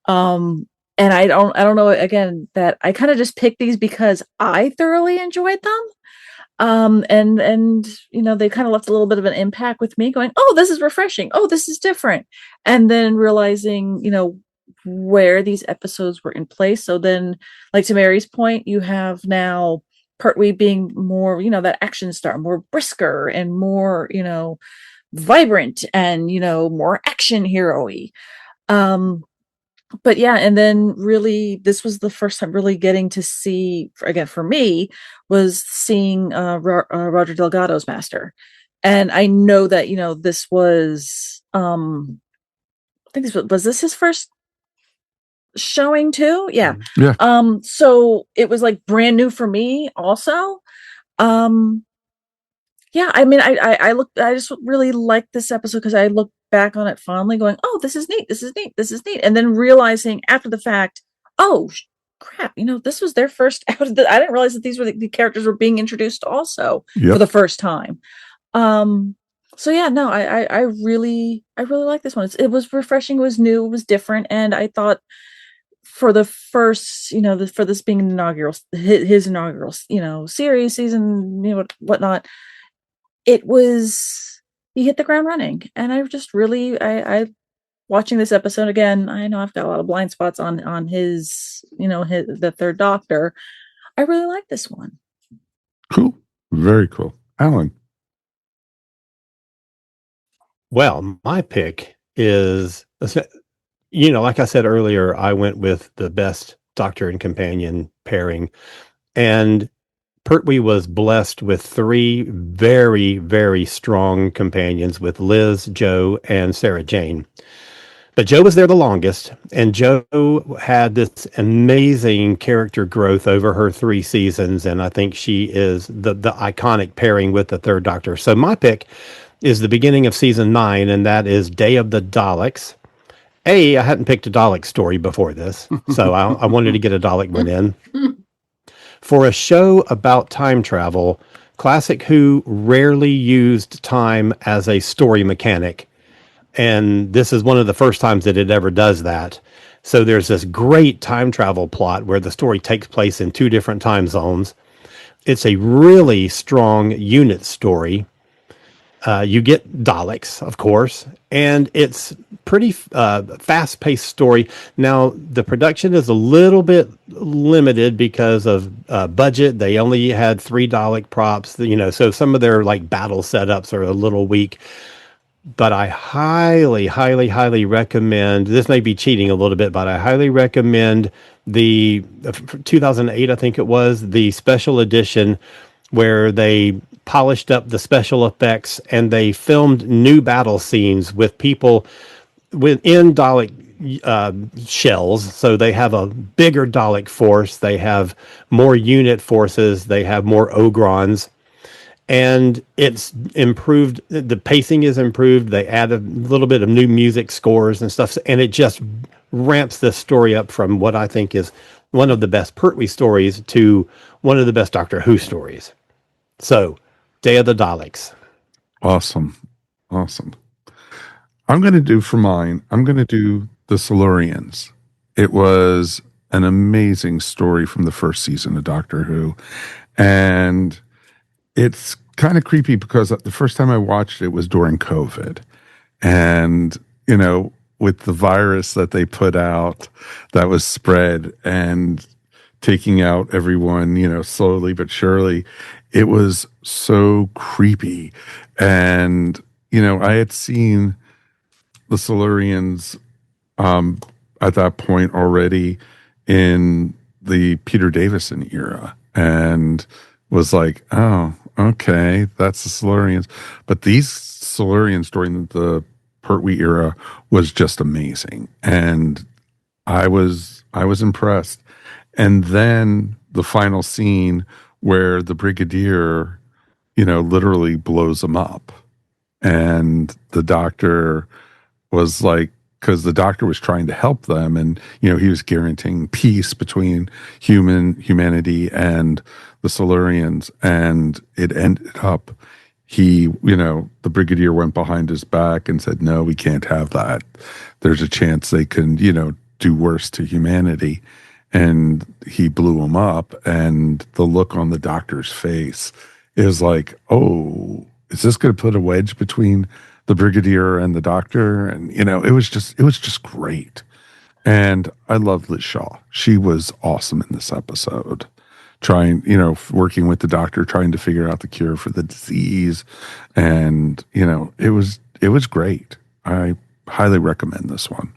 And I don't know, again, that I kind of just picked these because I thoroughly enjoyed them. And they kind of left a little bit of an impact with me, going, oh, this is refreshing. Oh, this is different. And then realizing, where these episodes were in place. So then, like, to Mary's point, you have now Pertwee being more, that action star, more brisker and more, vibrant and, more action hero-y. but yeah, and then really, this was the first time really getting to see, again, for me, was seeing Roger Delgado's Master. And I know that, this was, I think was this his first showing too? Yeah. Yeah. So it was like brand new for me also. Yeah, I mean, I just really liked this episode because I look back on it fondly, going, "Oh, this is neat, this is neat, this is neat," and then realizing after the fact, "Oh, crap, this was their first." I didn't realize that these were the characters were being introduced also for the first time. So yeah, no, I really like this one. It was refreshing, it was new, it was different, and I thought for the first, for this being his inaugural, series, season, whatnot. It was, he hit the ground running, and I just really, I watching this episode again, I know I've got a lot of blind spots on his, the Third Doctor. I really like this one. Cool. Very cool. Alan. Well, my pick is, like I said earlier, I went with the best Doctor and Companion pairing, and Pertwee was blessed with 3 very, very strong companions with Liz, Jo, and Sarah Jane. But Jo was there the longest, and Jo had this amazing character growth over her 3 seasons, and I think she is the iconic pairing with the Third Doctor. So my pick is the beginning of season 9, and that is Day of the Daleks. I hadn't picked a Dalek story before this, so I wanted to get a Dalek one in. For a show about time travel, Classic Who rarely used time as a story mechanic. And this is one of the first times that it ever does that. So there's this great time travel plot where the story takes place in 2 different time zones. It's a really strong unit story. You get Daleks, of course, and it's pretty fast-paced story. Now, the production is a little bit limited because of budget. They only had 3 Dalek props, so some of their battle setups are a little weak. But I highly, highly, highly recommend, this may be cheating a little bit, but I highly recommend the 2008, I think it was, the special edition where they polished up the special effects and they filmed new battle scenes with people within Dalek shells. So they have a bigger Dalek force, they have more unit forces, they have more Ogrons. And it's improved. The pacing is improved. They add a little bit of new music scores and stuff. And it just ramps this story up from what I think is one of the best Pertwee stories to one of the best Doctor Who stories. So, Day of the Daleks. Awesome. I'm going to do for mine, I'm going to do the Silurians. It was an amazing story from the first season of Doctor Who. And it's kind of creepy because the first time I watched it was during COVID. And, with the virus that they put out that was spread and taking out everyone, slowly but surely, it was so creepy. And, I had seen the Silurians at that point already in the Peter Davison era and was like, oh, okay, that's the Silurians. But these Silurians during the Pertwee era was just amazing. And I was impressed. And then the final scene where the Brigadier, literally blows them up. And the Doctor was like, because the Doctor was trying to help them, and he was guaranteeing peace between humanity and the Silurians, and it ended up the Brigadier went behind his back and said, no, we can't have that. There's a chance they can do worse to humanity, and he blew him up. And the look on the Doctor's face is like, oh, is this going to put a wedge between the Brigadier and the Doctor? And it was just great. And I love Liz Shaw. She was awesome in this episode, trying, working with the Doctor, trying to figure out the cure for the disease. And it was great. I highly recommend this one.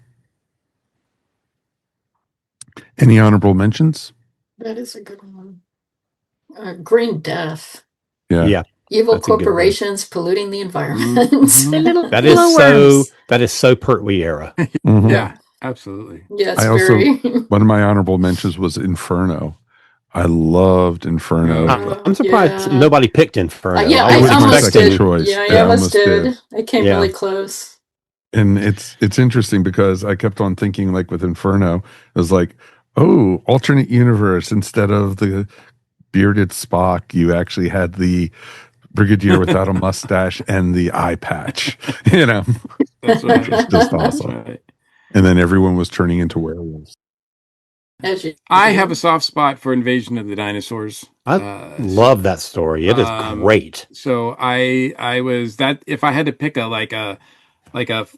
Any honorable mentions? That is a good one. Green Death. Yeah. Evil That's a good one. corporations polluting the environment. The little That is glowworms. that is so Pertwee era. Mhm. Yeah, absolutely. Yes, I also very. one of my honorable mentions was Inferno. I loved Inferno. I'm surprised Yeah. nobody picked Inferno. Yeah, It I was my almost second did. choice. Yeah, Yeah, I I almost almost did. did. I came Yeah. really close. And it's interesting because I kept on thinking, like with Inferno, it was like, oh, alternate universe. Instead of the bearded Spock, you actually had the Brigadier without a mustache and the eye patch. You know, That's right. which was just That's awesome. right. And then everyone was turning into werewolves. As you I do. have a soft spot for Invasion of the Dinosaurs. I love that story. It is great. So I was that if I had to pick a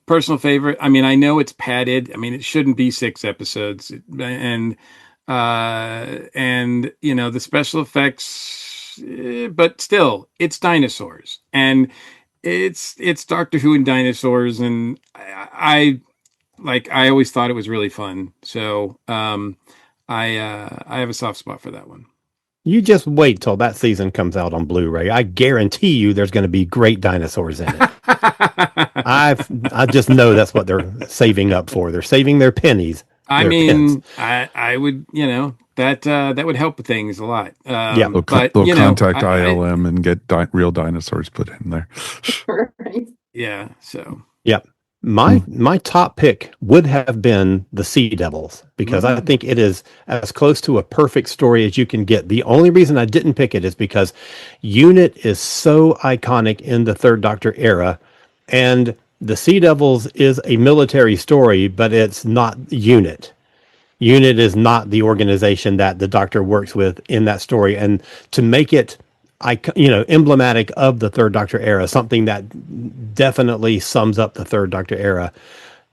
personal favorite, I mean, I know it's padded. I mean, it shouldn't be 6 episodes, and you know the special effects, but still, it's dinosaurs, and it's Doctor Who and dinosaurs, and I always thought it was really fun. So I have a soft spot for that one. You just wait till that season comes out on Blu-ray. I guarantee you there's going to be great dinosaurs in it. I just know that's what they're saving up for. They're saving their pennies. I their mean, pence. I would, you know, that would help things a lot. Yeah. They'll, but they'll you know, contact ILM and get real dinosaurs put in there. Right. yeah. So Yeah. My top pick would have been the Sea Devils because I think it is as close to a perfect story as you can get. The only reason I didn't pick it is because Unit is so iconic in the Third Doctor era, and the Sea Devils is a military story, but it's not Unit. Unit is not the organization that the Doctor works with in that story, and to make it emblematic of the Third Doctor era, something that definitely sums up the Third Doctor era.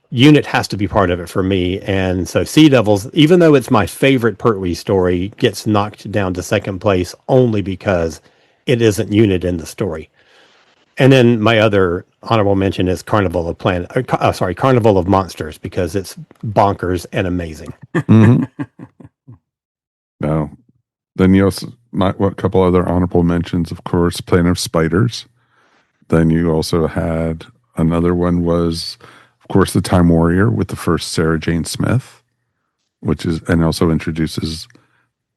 Unit has to be part of it for me. And so Sea Devils, even though it's my favorite Pertwee story, gets knocked down to second place only because it isn't Unit in the story. And then my other honorable mention is Carnival of Monsters, because it's bonkers and amazing. No. Then you also what couple other honorable mentions, of course, Planet of Spiders. Then you also had another one was, of course, the Time Warrior with the first Sarah Jane Smith, and also introduces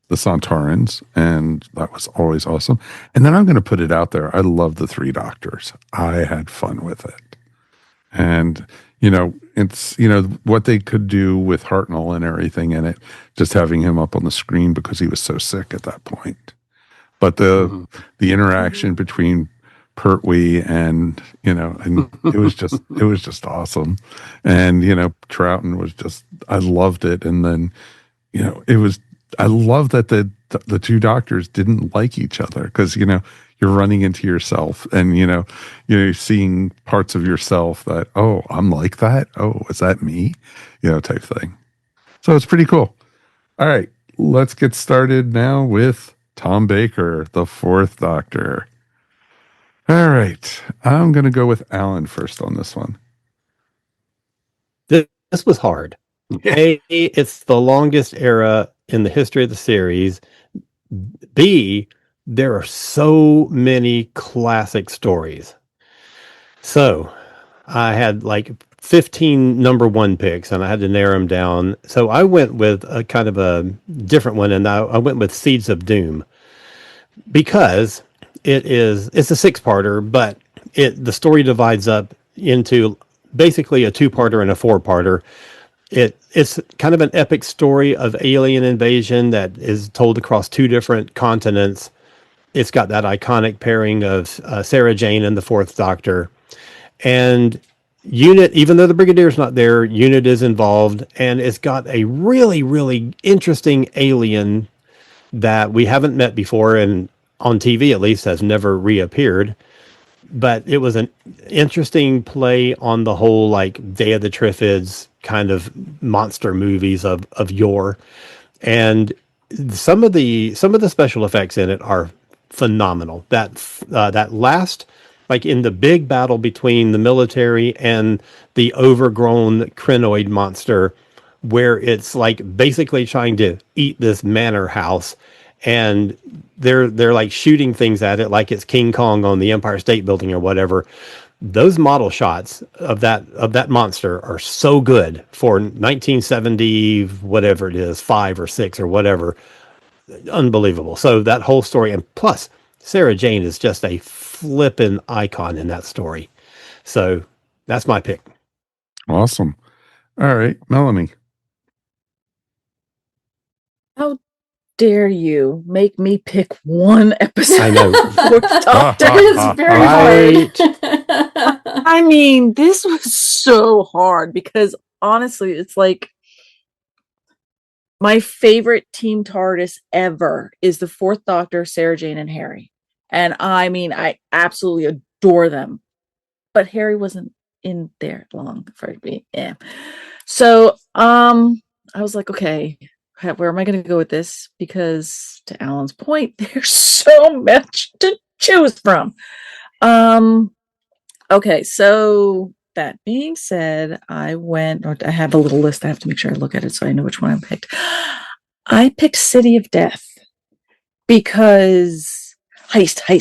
the Sontarans, and that was always awesome. And then I'm going to put it out there. I love the Three Doctors. I had fun with it. And, you know, it's, you know, what they could do with Hartnell and everything in it, just having him up on the screen because he was so sick at that point. But the interaction between Pertwee and, you know, and it was just awesome. And, you know, Troughton was just, I loved it. And then, you know, I love that the two doctors didn't like each other because, you know, you're running into yourself and, you're seeing parts of yourself that, oh, I'm like that. Oh, is that me? You know, type thing. So it's pretty cool. All right, let's get started now with Tom Baker, the Fourth Doctor. All right, I'm going to go with Alan first on this one. This was hard. A, it's the longest era in the history of the series. B, there are so many classic stories. So I had like 15 number one picks and I had to narrow them down. So I went with a kind of a different one, and I went with Seeds of Doom because it's a 6-parter, but the story divides up into basically a 2-parter and a 4-parter. It's kind of an epic story of alien invasion that is told across 2 different continents. It's got that iconic pairing of Sarah Jane and the Fourth Doctor. And Unit, even though the Brigadier's not there, Unit is involved. And it's got a really, really interesting alien that we haven't met before, and on TV at least has never reappeared. But it was an interesting play on the whole, like, Day of the Triffids kind of monster movies of yore. And some of the special effects in it are phenomenal. That last, like in the big battle between the military and the overgrown crinoid monster, where it's like basically trying to eat this manor house, and they're like shooting things at it like it's King Kong on the Empire State Building or whatever. Those model shots of that monster are so good for 1970, whatever it is, 5 or 6 or whatever. Unbelievable. So that whole story, and plus Sarah Jane is just a flippin' icon in that story. So that's my pick. Awesome. All right, Melanie. How dare you make me pick one episode? I know. That is very hard. I mean, this was so hard because honestly, it's like my favorite Team TARDIS ever is the Fourth Doctor, Sarah Jane, and Harry. And I mean, I absolutely adore them. But Harry wasn't in there long for me. Yeah. So I was like, okay, where am I going to go with this? Because to Alan's point, there's so much to choose from. Okay, so that being said, I have a little list. I have to make sure I look at it so I know which one I picked. I picked City of Death because heist. I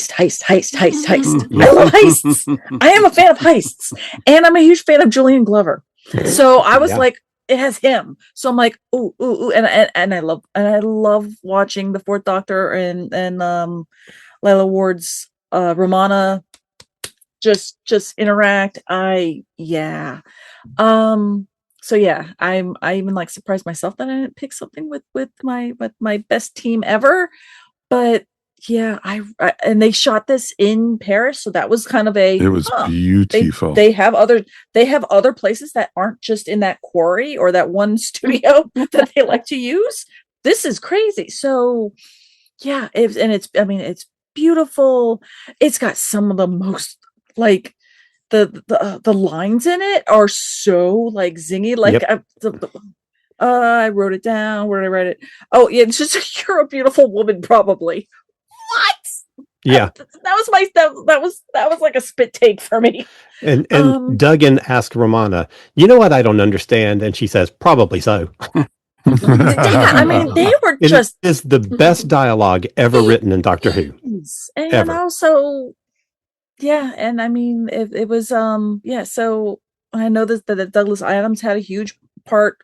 love heists. I am a fan of heists, and I'm a huge fan of Julian Glover. So I was like, it has him. So I'm like, ooh, and I love watching the Fourth Doctor and Layla Ward's Romana just interact. I even like surprised myself that I didn't pick something with my best team ever. But yeah, and they shot this in Paris, so that was kind of it was beautiful. They have other places that aren't just in that quarry or that one studio that they like to use. This is crazy. So yeah, it's beautiful. It's got some of the most like the lines in it are so like zingy. Like I wrote it down. Where did I write it? Oh yeah, it's just you're a beautiful woman, probably. What? Yeah, that was like a spit take for me. And Duggan asked Romana, "You know what I don't understand?" And she says, "Probably so." I mean, they were It is the best dialogue ever written in Doctor Who. And ever. Also, yeah, and I mean, it was so I know that Douglas Adams had a huge part,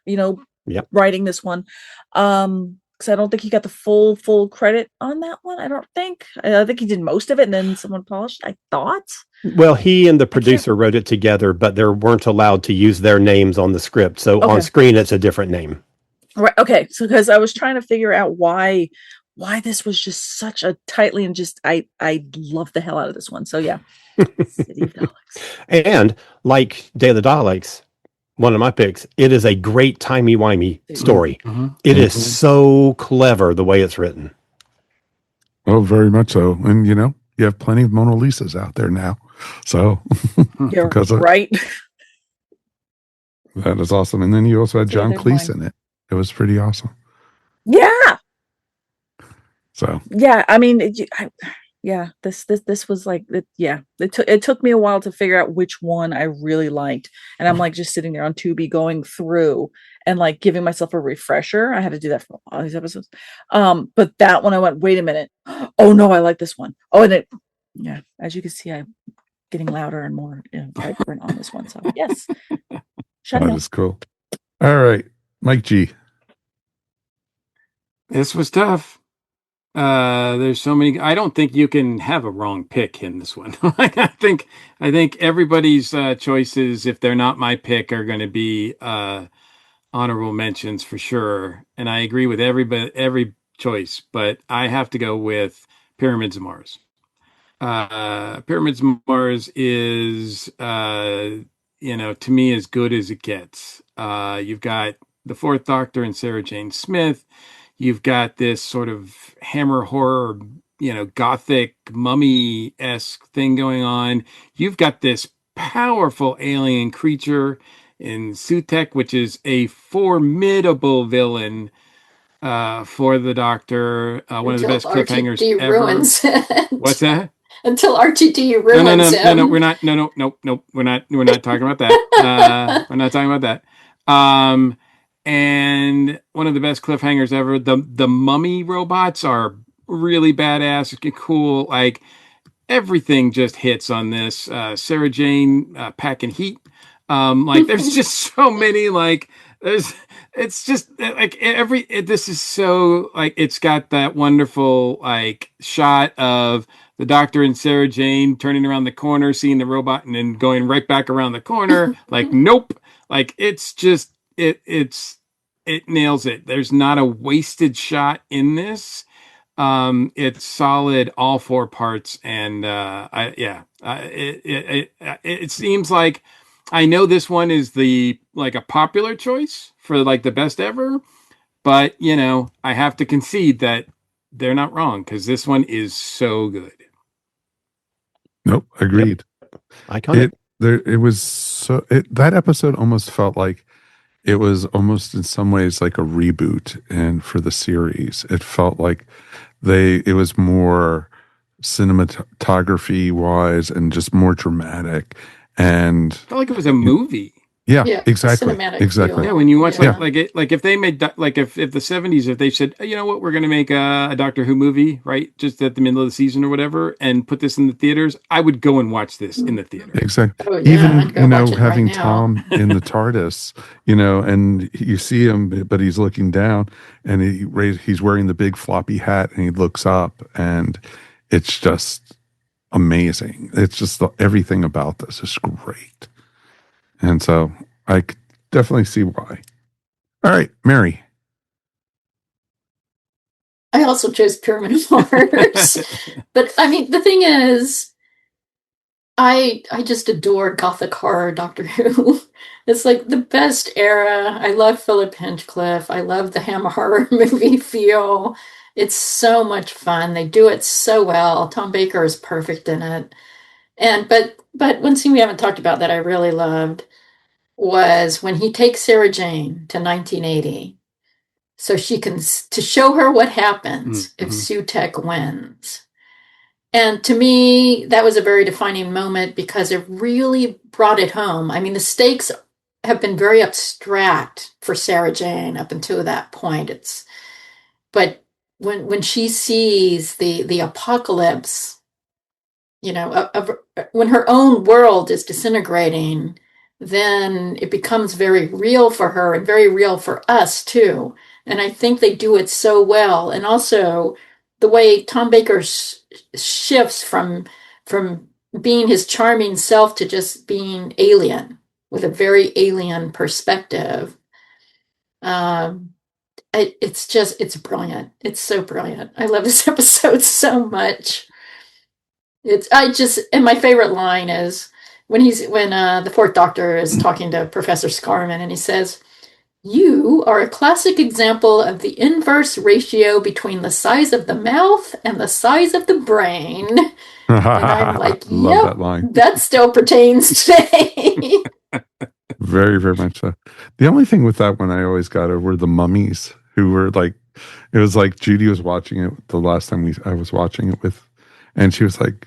writing this one. Because I don't think he got the full credit on that one. I don't think. I think he did most of it, and then someone polished. I thought. Well, he and the producer wrote it together, but they weren't allowed to use their names on the script. So on screen, it's a different name. Right. Okay. So because I was trying to figure out why this was just such a tightly and just I love the hell out of this one. So yeah, City of Daleks. And like Day of the Daleks, one of my picks, it is a great timey-wimey story. Mm-hmm. It is so clever the way it's written. Oh, very much so. And you have plenty of Mona Lisas out there now. So you're right. That is awesome. And then you also had John Cleese in it. It was pretty awesome. Yeah. So. Yeah, I mean, this was like, it took me a while to figure out which one I really liked, and I'm like just sitting there on Tubi going through and like giving myself a refresher. I had to do that for all these episodes, but that one I went, wait a minute, oh no, I like this one. Oh, and as you can see, I'm getting louder and more vibrant on this one. So yes, that is cool. All right, Mike G. This was tough. There's so many. I don't think you can have a wrong pick in this one. I think everybody's choices, if they're not my pick, are going to be honorable mentions for sure. And I agree with every choice, but I have to go with Pyramids of Mars. Pyramids of Mars is, to me, as good as it gets. You've got the Fourth Doctor and Sarah Jane Smith. You've got this sort of hammer horror, gothic mummy-esque thing going on. You've got this powerful alien creature in Sutek, which is a formidable villain for the Doctor. One of the best cliffhangers RTD ever. Ruins it. What's that? Until RTD ruins him. No, we're not. No, we're not talking about that. We're not talking about that. and one of the best cliffhangers ever. The mummy robots are really badass, cool. Like everything just hits on this. Sarah Jane packing heat. Like there's just so many. Like it's just like this is so like it's got that wonderful like shot of the Doctor and Sarah Jane turning around the corner, seeing the robot, and then going right back around the corner. Like nope. Like it's just it nails it. There's not a wasted shot in this. It's solid all four parts, and it seems like I know this one is the like a popular choice for like the best ever, but you know I have to concede that they're not wrong because this one is so good. Nope, agreed. Iconic. It was so that episode almost felt like it was almost in some ways like a reboot, and for the series, it felt like it was more cinematography wise and just more dramatic, and I felt like it was a movie. Yeah, exactly. Yeah, when you watch like if they made like if the 70s, if they said, you know what, we're going to make a Doctor Who movie, right, just at the middle of the season or whatever, and put this in the theaters, I would go and watch this in the theater. Exactly. Oh, yeah, Even having Tom in the TARDIS, and you see him, but he's looking down, and he's wearing the big floppy hat, and he looks up, and it's just amazing. It's just everything about this is great. And so I could definitely see why. All right, Mary. I also chose Pyramid of Mars. But I mean, the thing is, I just adore Gothic horror Doctor Who. It's like the best era. I love Philip Hinchcliffe. I love the Hammer horror movie feel. It's so much fun. They do it so well. Tom Baker is perfect in it. And but one scene we haven't talked about that I really loved was when he takes Sarah Jane to 1980 so she can to show her what happens if Sutekh wins. And to me, that was a very defining moment because it really brought it home. I mean, the stakes have been very abstract for Sarah Jane up until that point. But when she sees the apocalypse, when her own world is disintegrating, then it becomes very real for her and very real for us too. And I think they do it so well. And also the way Tom Baker shifts from being his charming self to just being alien with a very alien perspective. It's brilliant. It's so brilliant. I love this episode so much. And my favorite line is when the Fourth Doctor is talking to Professor Scarman, and he says, "You are a classic example of the inverse ratio between the size of the mouth and the size of the brain." And I'm like, love that line. That still pertains today. Very, very much so. The only thing with that one I always got were the mummies who were like, it was like Judy was watching it the last time I was watching it with, and she was like,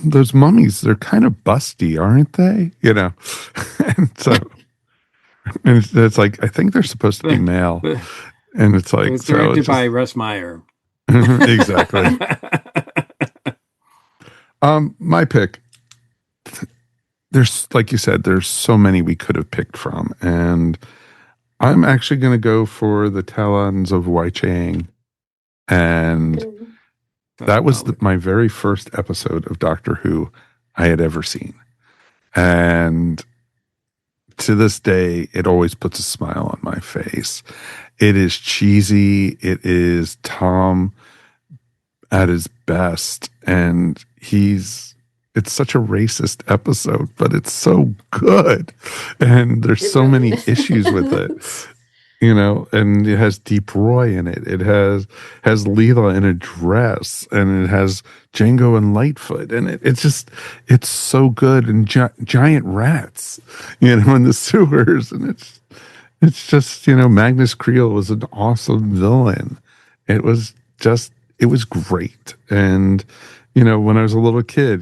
those mummies, they're kind of busty, aren't they? And so, and it's like, I think they're supposed to be male. And it's like, it was directed by Russ Meyer. Exactly. My pick, there's, like you said, there's so many we could have picked from. And I'm actually going to go for the Talons of Wai-Chang. And that was my very first episode of Doctor Who I had ever seen. And to this day, it always puts a smile on my face. It is cheesy. It is Tom at his best. And it's such a racist episode, but it's so good. And there's so many issues with it. And it has Deep Roy in it. It has Leela in a dress, and it has Django and Lightfoot, and it's so good. And giant rats, in the sewers, and it's just Magnus Creel was an awesome villain. It was great. And when I was a little kid,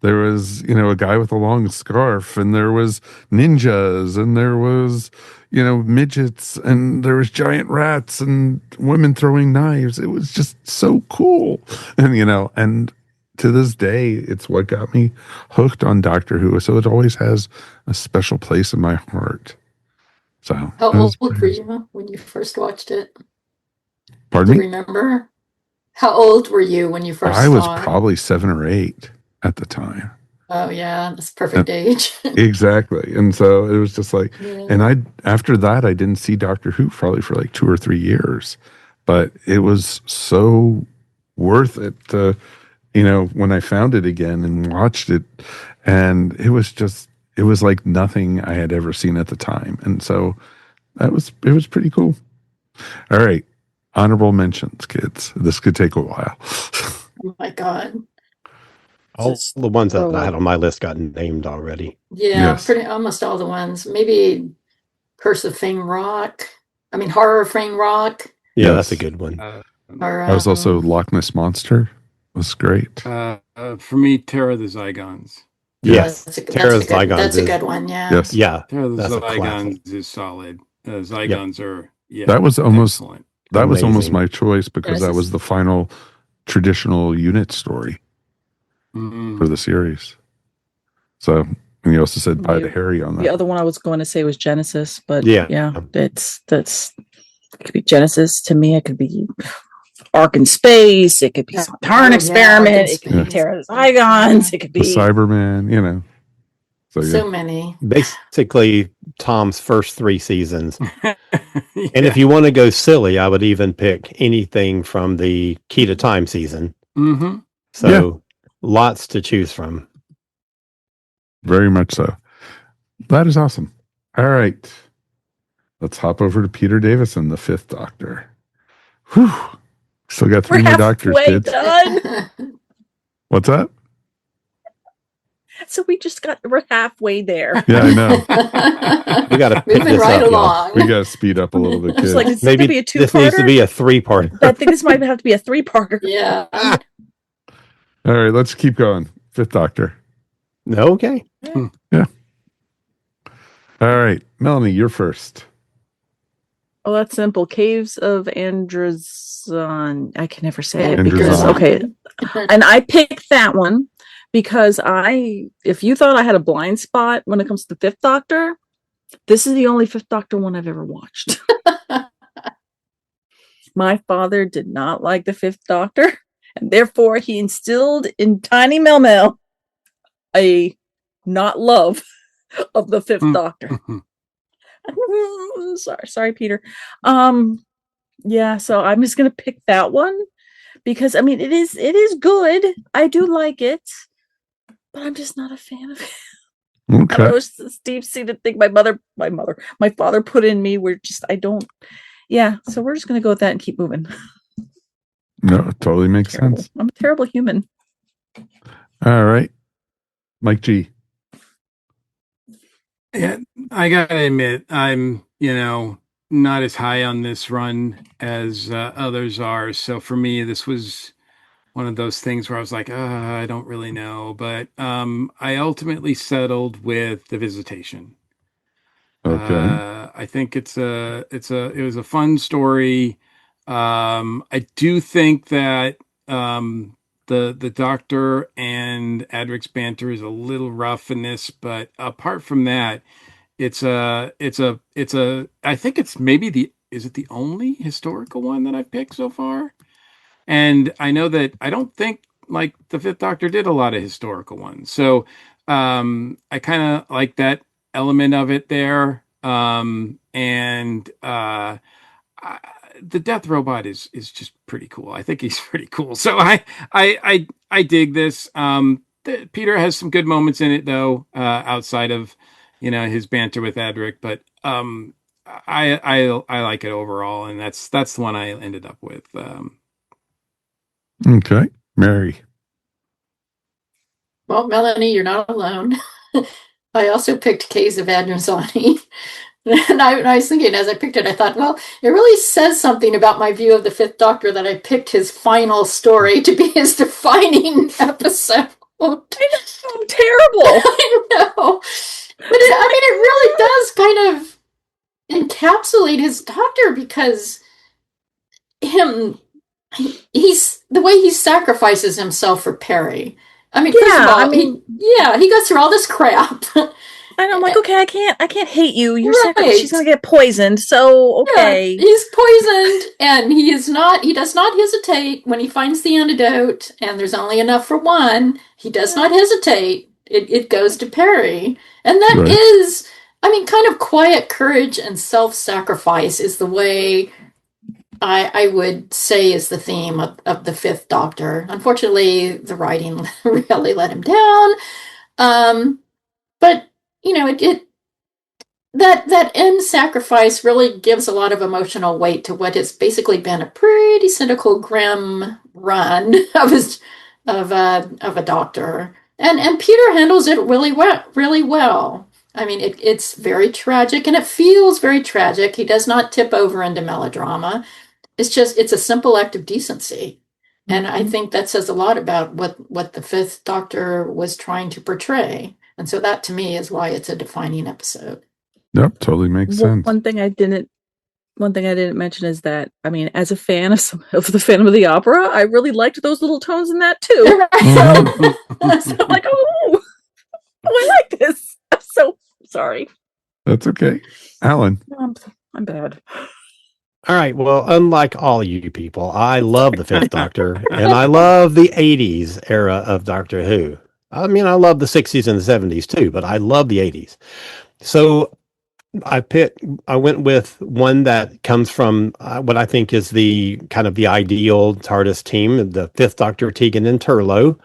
There was, a guy with a long scarf, and there was ninjas, and there was, midgets, and there was giant rats and women throwing knives. It was just so cool. And, and to this day, it's what got me hooked on Doctor Who. So it always has a special place in my heart. So how old were you when you first watched it? Pardon me? Do you remember? How old were you when you first saw it? I was probably 7 or 8 at the time. Oh yeah, that's perfect age. Exactly. And so it was just like, and after that, I didn't see Doctor Who probably for like 2 or 3 years, but it was so worth it to, when I found it again and watched it, and it was like nothing I had ever seen at the time. And so it was pretty cool. All right. Honorable mentions, kids. This could take a while. Oh my God. All the ones that I had on my list got named already. Yeah, pretty almost all the ones. Maybe Curse of Fang Rock. Horror of Fang Rock. Yeah, that's a good one. I was also Loch Ness Monster. It was great. For me, Terror of the Zygons. Yes, Terror of the Zygons. That's a good one. Yeah. Yes. Yeah. Terror of the Zygons is solid. Zygons are that was almost excellent. That was almost my choice because that was the final traditional unit story for the series. So, and you also said Bye to Harry on that. The other one I was going to say was Genesis, but yeah, that's it could be Genesis to me. It could be Ark in Space. It could be Tarn Experiment. It could be Terror of the Zygons. It could be the Cybermen. So many. Basically, Tom's first 3 seasons. And if you want to go silly, I would even pick anything from the Key to Time season. Mm-hmm. So lots to choose from. Very much so. That is awesome. All right. Let's hop over to Peter Davison, the 5th Doctor. Whew. Still got 3 more doctors, kids. Done. What's that? So we're halfway there. Yeah, I know. We got to pick moving this right up, along. We got to speed up a little bit, kids. Like, maybe be a this needs to be a 3-part. I think this might have to be a 3-parter. Yeah. All right, let's keep going. 5th Doctor. Okay. Yeah. All right, Melanie, you're first. Oh, that's simple. Caves of Androzon. I can never say it Androzon. And I picked that one because if you thought I had a blind spot when it comes to the 5th Doctor, this is the only 5th Doctor one I've ever watched. My father did not like the 5th Doctor, and therefore he instilled in Tiny Mel a not love of the 5th Doctor. Sorry, Peter. So I'm just gonna pick that one because it is good. I do like it, but I'm just not a fan of it. Okay. I don't know, it's this deep-seated thing my father put in me. So we're just gonna go with that and keep moving. No, it totally makes sense. I'm a terrible human. All right, Mike G. Yeah, I gotta admit, I'm not as high on this run as others are. So for me, this was one of those things where I was like, I don't really know, but I ultimately settled with The Visitation. Okay. I think it was a fun story. I do think that the Doctor and Adric's banter is a little rough in this, but apart from that, I think it's maybe is it the only historical one that I've picked so far? And I know that I don't think like the 5th Doctor did a lot of historical ones. So I kind of like that element of it there. The Death Robot is just pretty cool. I think he's pretty cool. So I dig this. Peter has some good moments in it though, outside of his banter with Adric, but I like it overall, and that's the one I ended up with. Okay, Mary. Well, Melanie, you're not alone. I also picked Caves of Androzani. And I was thinking, as I picked it, I thought, well, it really says something about my view of the 5th Doctor that I picked his final story to be his defining episode. Oh, I'm terrible. I know. But it really does kind of encapsulate his doctor, because he's the way he sacrifices himself for Perry. I mean, first of all, he goes through all this crap. And I'm like, okay, I can't hate you. You're Right. she's gonna get poisoned, so okay. Yeah, he's poisoned, and he does not hesitate when he finds the antidote, and there's only enough for one. He does not hesitate. It goes to Perry. And that is, I mean, kind of quiet courage and self-sacrifice is the way I would say is the theme of the Fifth Doctor. Unfortunately, the writing really let him down. But you know, that end sacrifice really gives a lot of emotional weight to what has basically been a pretty cynical, grim run of a doctor. And Peter handles it really well. I mean, it's very tragic, and it feels very tragic. He does not tip over into melodrama. It's a simple act of decency. And I think that says a lot about what the Fifth Doctor was trying to portray. And so that, to me, is why it's a defining episode. Yep, totally makes sense. One thing I didn't mention is that, I mean, as a fan of the Phantom of the Opera, I really liked those little tones in that too. So I'm like, oh, I like this. I'm so sorry. That's okay, Alan. I'm bad. All right. Well, unlike all you people, I love the Fifth Doctor, and I love the 80s era of Doctor Who. I mean, I love the 60s and the 70s too, but I love the 80s. So I went with one that comes from what I think is the kind of the ideal TARDIS team, the Fifth Doctor, Tegan and Turlough.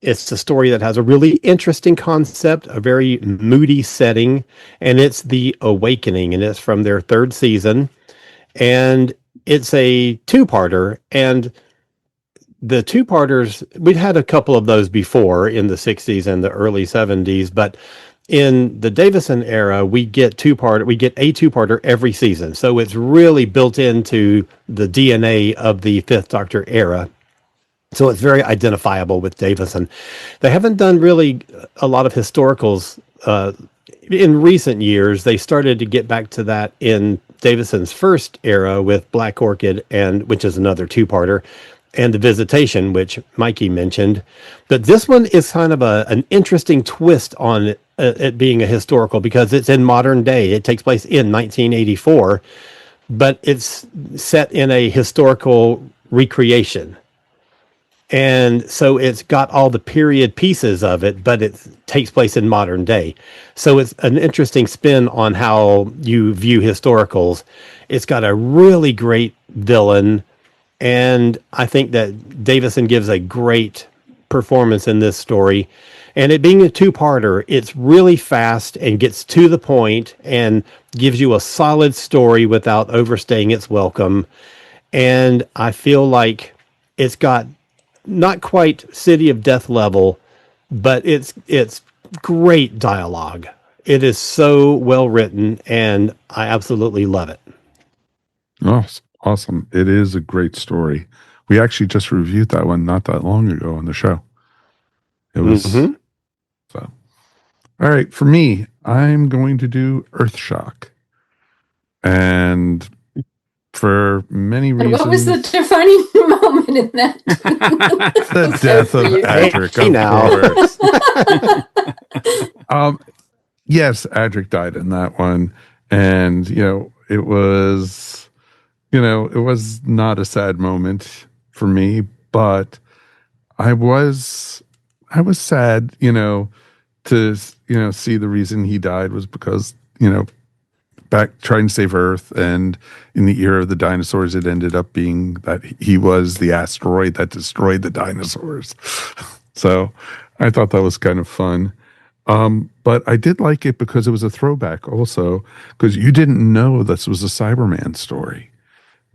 It's a story that has a really interesting concept, a very moody setting, and it's The Awakening, and it's from their third season. And it's a two-parter, and the two-parters, we'd had a couple of those before in the 60s and the early 70s, but in the Davison era, we get a two-parter every season. So it's really built into the DNA of the Fifth Doctor era. So it's very identifiable with Davison. They haven't done really a lot of historicals in recent years. They started to get back to that in Davison's first era with Black Orchid, which is another two-parter, and The Visitation, which Mikey mentioned. But this one is kind of an interesting twist on it being a historical, because it's in modern day. It takes place in 1984, but it's set in a historical recreation. And so it's got all the period pieces of it, but it takes place in modern day. So it's an interesting spin on how you view historicals. It's got a really great villain, and I think that Davison gives a great performance in this story. And it being a two-parter, it's really fast and gets to the point and gives you a solid story without overstaying its welcome. And I feel like it's got not quite City of Death level, but it's great dialogue. It is so well written, and I absolutely love it. Oh, awesome. It is a great story. We actually just reviewed that one not that long ago on the show. It was so. All right, for me, I'm going to do Earthshock. And for many reasons. And what was the defining moment in that? The death of Adric, of course. Yes, Adric died in that one. And, it was not a sad moment for me, but I was sad, to, see the reason he died was because, back trying to save Earth, and in the era of the dinosaurs, it ended up being that he was the asteroid that destroyed the dinosaurs. So I thought that was kind of fun. But I did like it because it was a throwback also, because you didn't know this was a Cyberman story.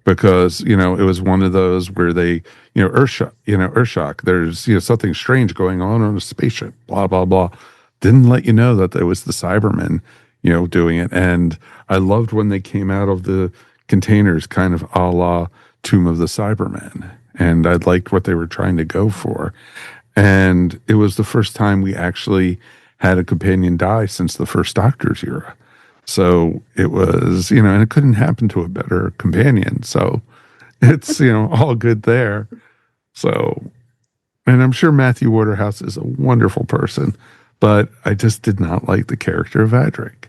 Because, it was one of those where they, Earthshock, there's, something strange going on a spaceship, blah, blah, blah. Didn't let you know that it was the Cybermen, doing it. And I loved when they came out of the containers, kind of a la Tomb of the Cybermen. And I liked what they were trying to go for. And it was the first time we actually had a companion die since the first Doctor's era. So it was, and it couldn't happen to a better companion. So it's, all good there. So, and I'm sure Matthew Waterhouse is a wonderful person, but I just did not like the character of Adric.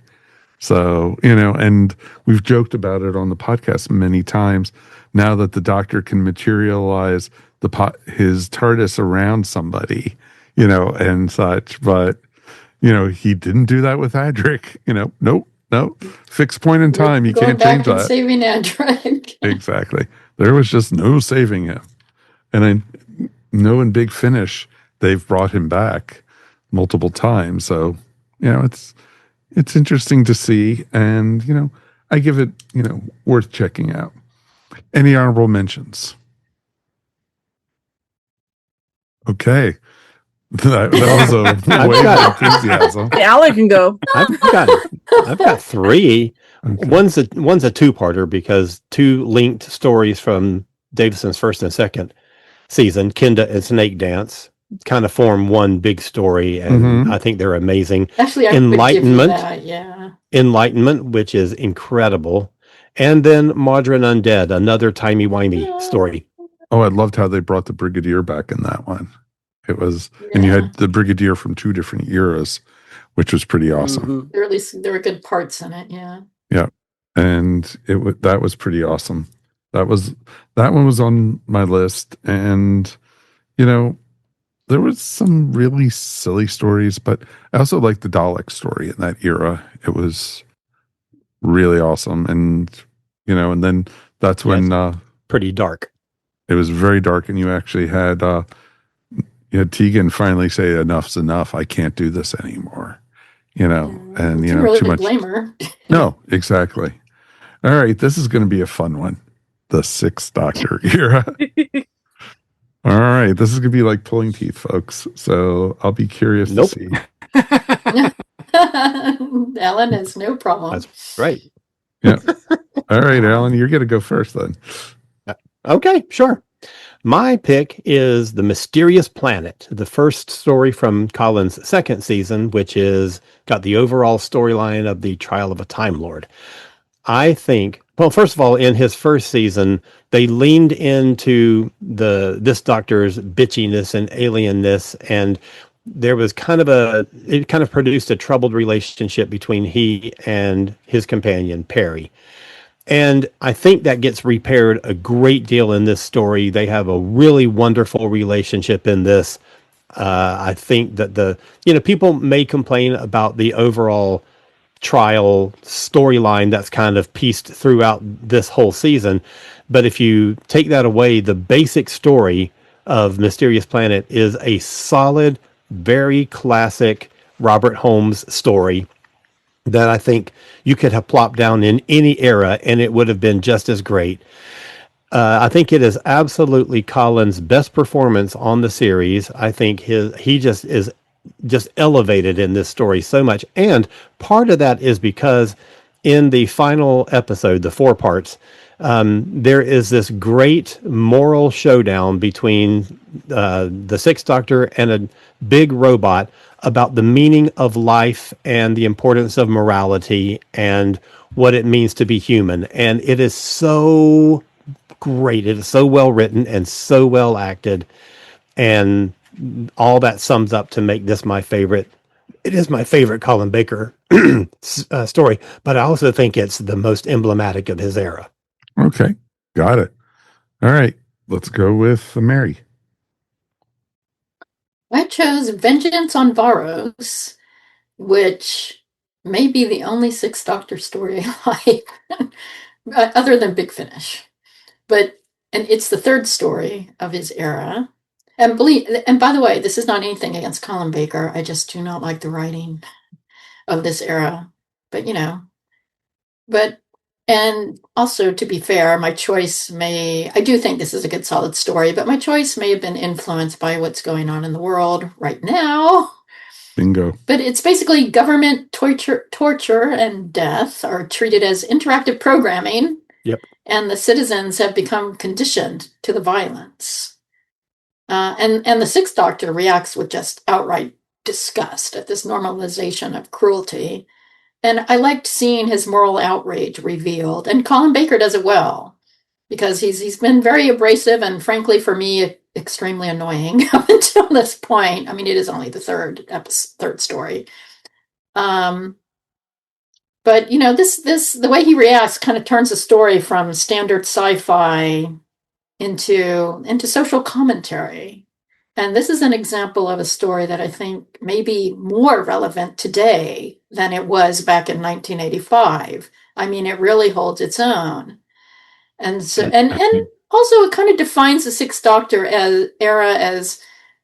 So, and we've joked about it on the podcast many times. Now that the Doctor can materialize his TARDIS around somebody, and such, but, he didn't do that with Adric. Nope. No, fixed point in time. You can't change that. Saving Adric. Exactly. There was just no saving him. And I know in Big Finish, they've brought him back multiple times. So, it's interesting to see. And, I give it, worth checking out. Any honorable mentions? Okay. That was a wave of enthusiasm. Alan can go. I've got three. Okay. One's a two-parter because two linked stories from Davison's first and second season, Kinda and Snake Dance, kind of form one big story, and I think they're amazing. Actually, Enlightenment, yeah. Enlightenment, which is incredible, and then Modern Undead, another timey-wimey story. Oh, I loved how they brought the Brigadier back in that one. It was, and you had the Brigadier from two different eras, which was pretty awesome. There were good parts in it, yeah. Yeah, and that was pretty awesome. That one was on my list, and there was some really silly stories, but I also liked the Dalek story in that era. It was really awesome, and and then that's when pretty dark. It was very dark, and you actually had Tegan finally say enough's enough. I can't do this anymore. And really too much. Blame her. No, exactly. All right, this is going to be a fun one. The Sixth Doctor era. All right, this is going to be like pulling teeth, folks. So I'll be curious to see. Alan has no problem. That's right. Yeah. All right, Alan, you're going to go first then. Okay, sure. My pick is The Mysterious Planet, the first story from Colin's second season, which is got the overall storyline of the trial of a Time Lord. I think, well, first of all, in his first season, they leaned into this Doctor's bitchiness and alienness, and there was it kind of produced a troubled relationship between he and his companion, Perry. And I think that gets repaired a great deal in this story. They have a really wonderful relationship in this. I think that people may complain about the overall trial storyline that's kind of pieced throughout this whole season. But if you take that away, the basic story of Mysterious Planet is a solid, very classic Robert Holmes story that I think you could have plopped down in any era and it would have been just as great. I think it is absolutely Colin's best performance on the series. I think he just is elevated in this story so much. And part of that is because in the final episode, the 4 parts, there is this great moral showdown between the Sixth Doctor and a big robot about the meaning of life and the importance of morality and what it means to be human. And it is so great. It is so well written and so well acted. And all that sums up to make this my favorite. It is my favorite Colin Baker story, but I also think it's the most emblematic of his era. Okay, got it. All right, let's go with Mary. I chose Vengeance on Varos, which may be the only Sixth Doctor story I like, other than Big Finish. And it's the third story of his era. And by the way, this is not anything against Colin Baker. I just do not like the writing of this era. And also, to be fair, my choice I do think this is a good, solid story, but my choice may have been influenced by what's going on in the world right now. Bingo. But it's basically government torture and death are treated as interactive programming. Yep. And the citizens have become conditioned to the violence. And the Sixth Doctor reacts with just outright disgust at this normalization of cruelty. And I liked seeing his moral outrage revealed. And Colin Baker does it well, because he's been very abrasive and, frankly, for me, extremely annoying up until this point. I mean, it is only the third story. But the way he reacts kind of turns the story from standard sci-fi into social commentary. And this is an example of a story that I think may be more relevant today than it was back in 1985. I mean, it really holds its own. And so, and also it kind of defines the Sixth Doctor era as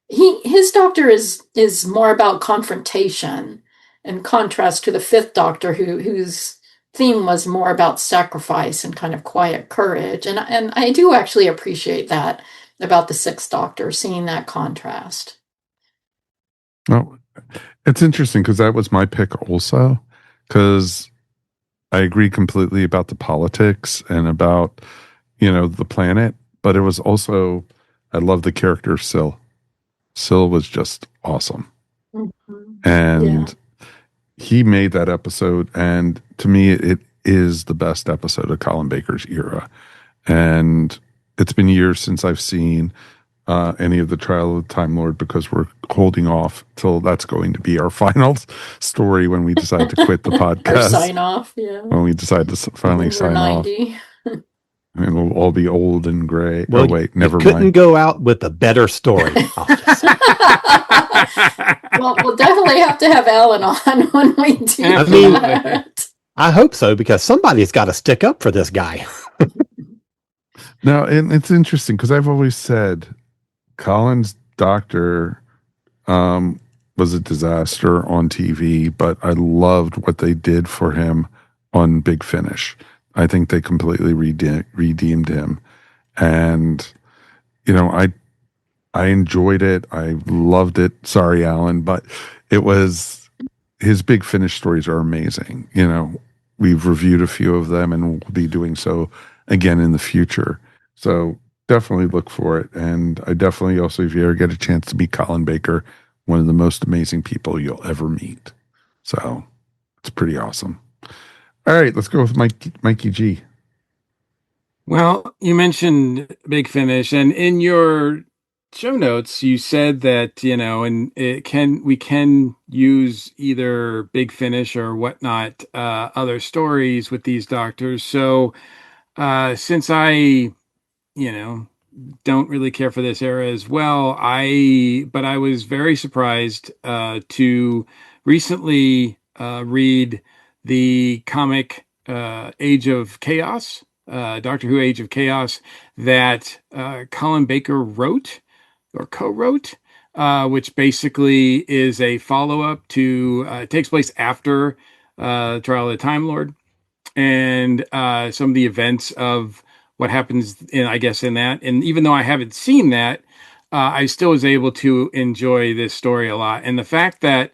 his Doctor is more about confrontation, in contrast to the Fifth Doctor, whose theme was more about sacrifice and kind of quiet courage. And I do actually appreciate that about the Sixth Doctor, seeing that contrast. Well, it's interesting because that was my pick also, because I agree completely about the politics and about, the planet, but it was also, I love the character of Syl. Syl was just awesome. Mm-hmm. And he made that episode, and to me, it is the best episode of Colin Baker's era. And it's been years since I've seen any of the Trial of the Time Lord, because we're holding off till that's going to be our final story when we decide to quit the podcast. Or sign off, yeah. When we decide to finally sign 90. Off. And we'll all be old and gray. Well, never mind. Couldn't go out with a better story. Well, we'll definitely have to have Alan on when we do that. I hope so, because somebody's got to stick up for this guy. Now, and it's interesting because I've always said Colin's Doctor was a disaster on TV, but I loved what they did for him on Big Finish. I think they completely redeemed him. And, I enjoyed it. I loved it. Sorry, Alan, but it was, his Big Finish stories are amazing. We've reviewed a few of them and we'll be doing so again in the future. So definitely look for it. And I definitely also, if you ever get a chance to meet Colin Baker, one of the most amazing people you'll ever meet. So it's pretty awesome. All right, let's go with Mikey G. Well, you mentioned Big Finish, and in your show notes, you said that, and we can use either Big Finish or whatnot, other stories with these doctors. So since I, don't really care for this era as well, but I was very surprised to recently read the comic Age of Chaos, Doctor Who Age of Chaos, that Colin Baker wrote or co-wrote, which basically is a follow-up to, it takes place after Trial of the Time Lord, and some of the events of what happens in that. And even though I haven't seen that, I still was able to enjoy this story a lot. And the fact that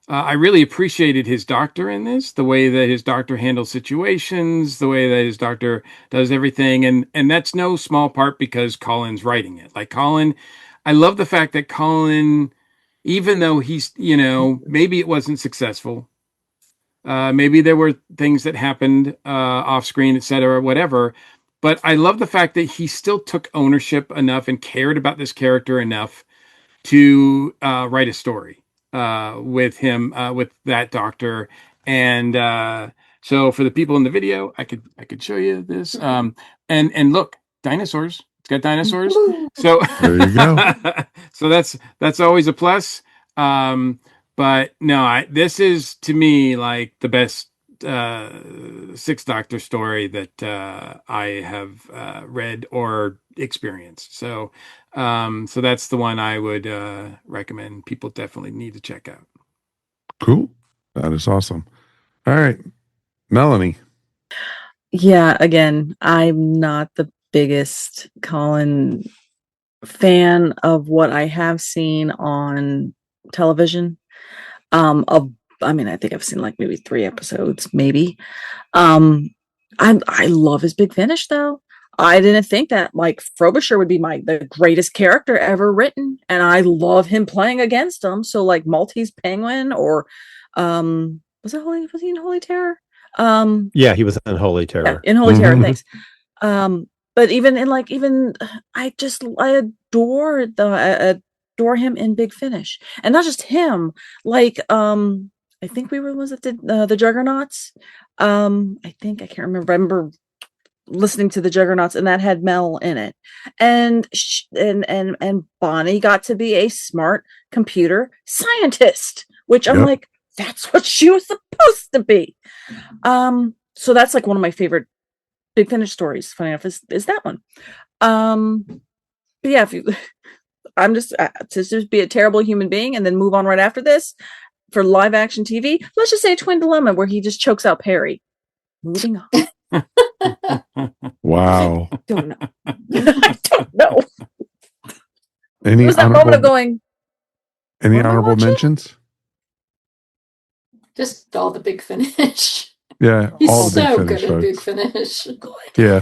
I really appreciated his Doctor in this, the way that his Doctor handles situations, the way that his Doctor does everything. And that's no small part because Colin's writing it. Like Colin, I love the fact that Colin, even though he's, maybe it wasn't successful, maybe there were things that happened off screen, et cetera, whatever. But I love the fact that he still took ownership enough and cared about this character enough to write a story with him, with that Doctor. And so for the people in the video, I could show you this. And look, dinosaurs. It's got dinosaurs. So there you go. So that's always a plus. But no, this is to me like the best Sixth Doctor story that I have read or experienced. So that's the one I would recommend. People definitely need to check out. Cool. That is awesome. All right, Melanie. Yeah, again, I'm not the biggest Colin fan of what I have seen on television. I think I've seen like maybe 3 episodes, maybe. I love his Big Finish though. I didn't think that like Frobisher would be the greatest character ever written, and I love him playing against him. So like Maltese Penguin or was he in Holy Terror? Yeah, he was in Holy Terror. Yeah, in Holy Terror, thanks. But even in like I adore him in Big Finish, and not just him. Like I think we were the ones that did the Juggernauts. I can't remember. I remember listening to the Juggernauts, and that had Mel in it, and Bonnie got to be a smart computer scientist, which I'm like, that's what she was supposed to be. So that's like one of my favorite Big Finish stories. Funny enough, is that one. But yeah, I'm just to just be a terrible human being and then move on right after this for live action TV. Let's just say a Twin Dilemma where he just chokes out Perry. Moving on. Wow. I don't know. I don't know. Any was that moment of going? Any honorable mentions? Just all the Big Finish. Yeah, he's all the so Big Finish good at Big folks. Finish. Yeah.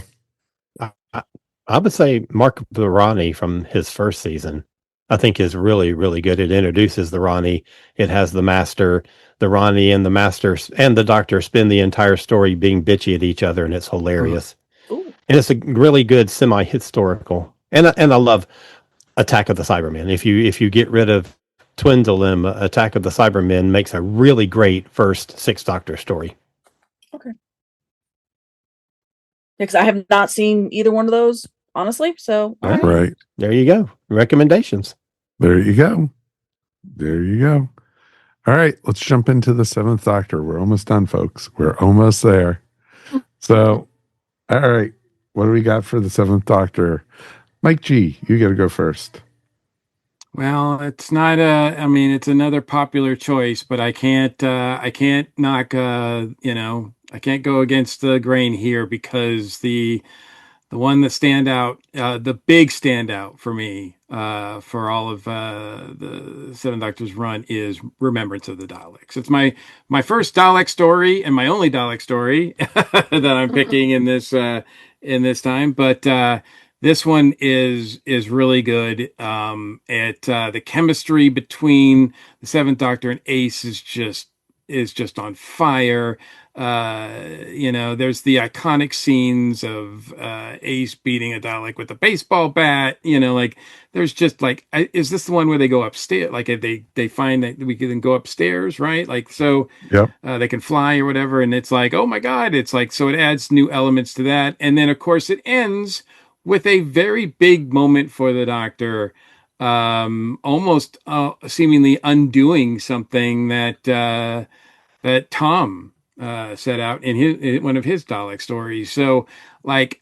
I would say Mark the Ronnie from his first season, I think is really, really good. It introduces the Ronnie. It has the Master, the Ronnie and the Master and the Doctor spend the entire story being bitchy at each other, and it's hilarious. And it's a really good semi-historical. And I love Attack of the Cybermen. If you get rid of Twin Dilemma, Attack of the Cybermen makes a really great first Sixth Doctor story. Okay. Because I have not seen either one of those, honestly. So right. There you go. Recommendations. There you go. There you go. All right, let's jump into the Seventh Doctor. We're almost done, folks. We're almost there. So, all right, what do we got for the Seventh Doctor? Mike G, you got to go first. Well, it's not it's another popular choice, but I can't knock, I can't go against the grain here because the one that the big standout for me, for all of the Seven Doctors run is Remembrance of the Daleks. It's my first Dalek story and my only Dalek story that I'm picking in this time, but this one is really good. The chemistry between the Seventh Doctor and Ace is just on fire. There's the iconic scenes of Ace beating a Dalek with a baseball bat. There's just is this the one where they go upstairs? Like they find that we can go upstairs, right? They can fly or whatever, and it's like, oh my God, it's like, so it adds new elements to that, and then of course it ends with a very big moment for the Doctor, almost seemingly undoing something that Tom set out in one of his Dalek stories. So, it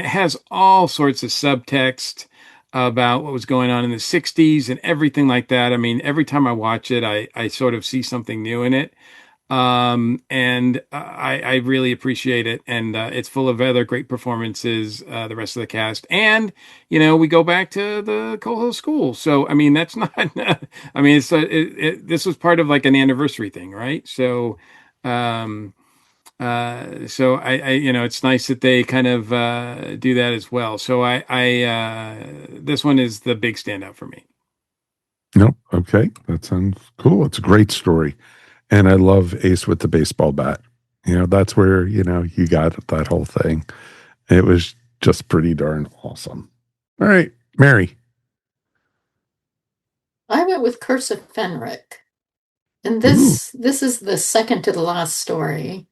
has all sorts of subtext about what was going on in the 60s and everything like that. I mean, every time I watch it, I sort of see something new in it. And I really appreciate it, and it's full of other great performances, the rest of the cast, and we go back to the Coho School, so I mean that's not I mean this was part of like an anniversary thing, right? So so I it's nice that they kind of do that as well. So I this one is the big standout for me. Nope. Okay, that sounds cool. It's a great story. And I love Ace with the baseball bat. That's where, you got that whole thing. It was just pretty darn awesome. All right, Mary. I went with Curse of Fenric. And this is the second to the last story.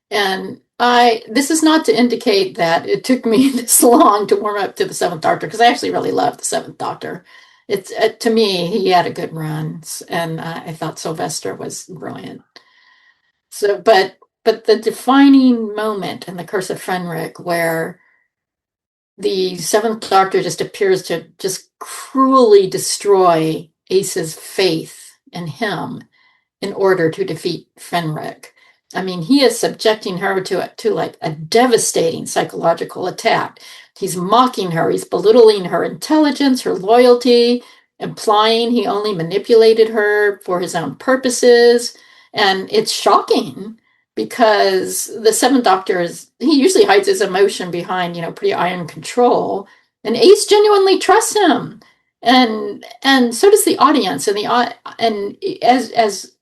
And this is not to indicate that it took me this long to warm up to the Seventh Doctor, because I actually really love the Seventh Doctor. It's to me, he had a good run, and I thought Sylvester was brilliant. So, but the defining moment in the Curse of Fenric, where the Seventh Doctor just appears to just cruelly destroy Ace's faith in him in order to defeat Fenric. I mean, he is subjecting her to like a devastating psychological attack. He's mocking her. He's belittling her intelligence, her loyalty, implying he only manipulated her for his own purposes. And it's shocking because the Seventh Doctor he usually hides his emotion behind, pretty iron control, and Ace genuinely trusts him, and so does the audience, and as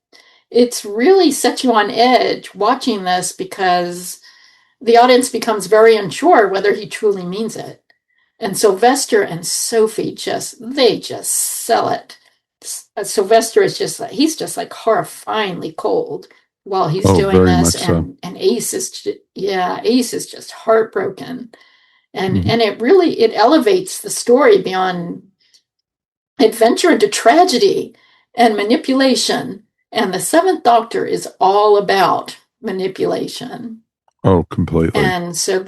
it's really set you on edge watching this, because the audience becomes very unsure whether he truly means it. And Sylvester and Sophie just sell it. Sylvester is he's just like horrifyingly cold while he's doing this, and Ace is just heartbroken, and it elevates the story beyond adventure into tragedy and manipulation. And the Seventh Doctor is all about manipulation. Oh, completely. And so,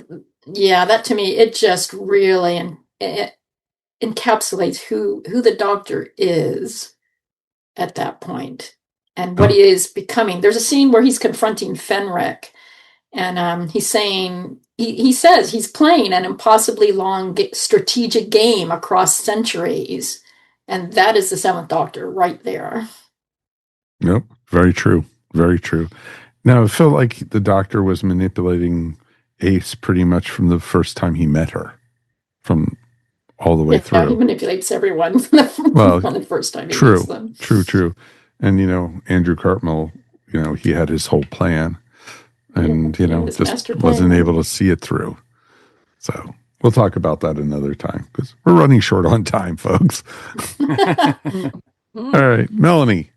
that to me, it just really it encapsulates who the Doctor is at that point, and what he is becoming. There's a scene where he's confronting Fenric, and he's saying, he says he's playing an impossibly long strategic game across centuries, and that is the Seventh Doctor right there. Yep, very true. Very true. Now, it felt like the Doctor was manipulating Ace pretty much from the first time he met her, from all the way through. He manipulates everyone from the first time he meets them. True. And, Andrew Cartmel, he had his whole plan, and, just wasn't able to see it through. So we'll talk about that another time, because we're running short on time, folks. All right, Melanie.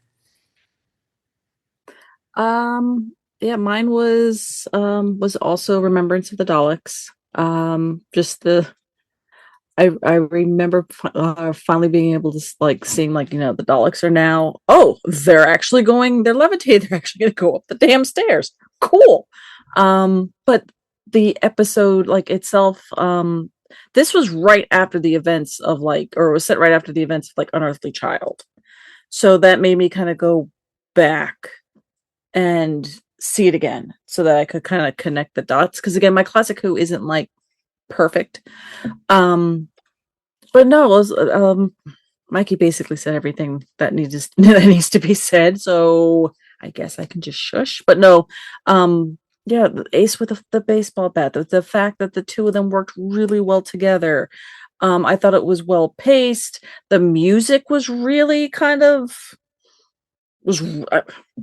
Mine was also Remembrance of the Daleks. I remember finally being able to seeing the Daleks are now, they're actually they're levitating, they're actually going to go up the damn stairs. Cool. But the episode itself, this was right after the events of or was set right after the events of Unearthly Child. So that made me kind of go back and see it again so that I could kind of connect the dots. Because again, my classic Who isn't perfect. But no, it was, Mikey basically said everything that needs to be said. So I guess I can just shush. But no, the Ace with the baseball bat, the fact that the two of them worked really well together. I thought it was well paced. The music was really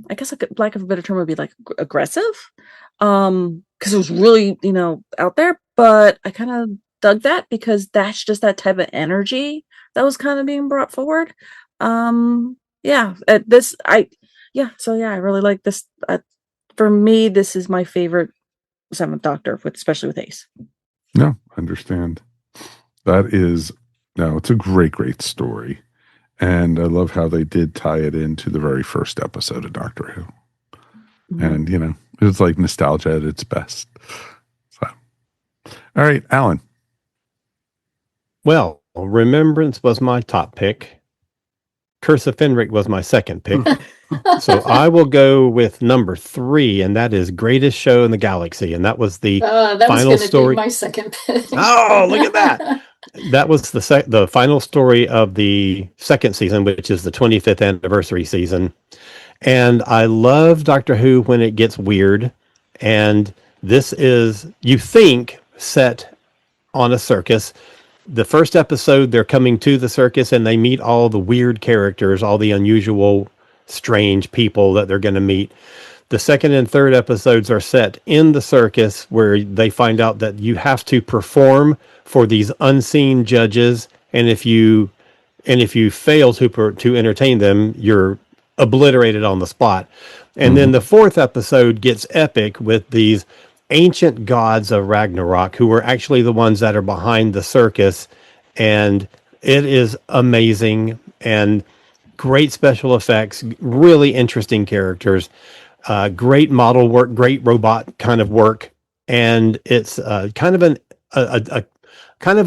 I guess lack of a better term would be aggressive, because it was really out there. But I kind of dug that because that's just that type of energy that was kind of being brought forward. I really like this. For me, this is my favorite Seventh Doctor, especially with Ace. No, understand. It's a great story. And I love how they did tie it into the very first episode of Doctor Who. Mm-hmm. And, it's like nostalgia at its best. So, all right, Alan. Well, Remembrance was my top pick. Curse of Fenric was my second pick. So I will go with number 3, and that is Greatest Show in the Galaxy. And that was the final story. Be my second pick. Oh, look at that. That was the final story of the second season, which is the 25th anniversary season. And I love Doctor Who when it gets weird. And this is, you think, set on a circus. The first episode, they're coming to the circus and they meet all the weird characters, all the unusual, strange people that they're going to meet. The second and third episodes are set in the circus, where they find out that you have to perform for these unseen judges, and if you fail to entertain them, you're obliterated on the spot. And then the fourth episode gets epic with these ancient gods of Ragnarok, who are actually the ones that are behind the circus, and it is amazing and great special effects, really interesting characters. Great model work, great robot kind of work, and it's kind of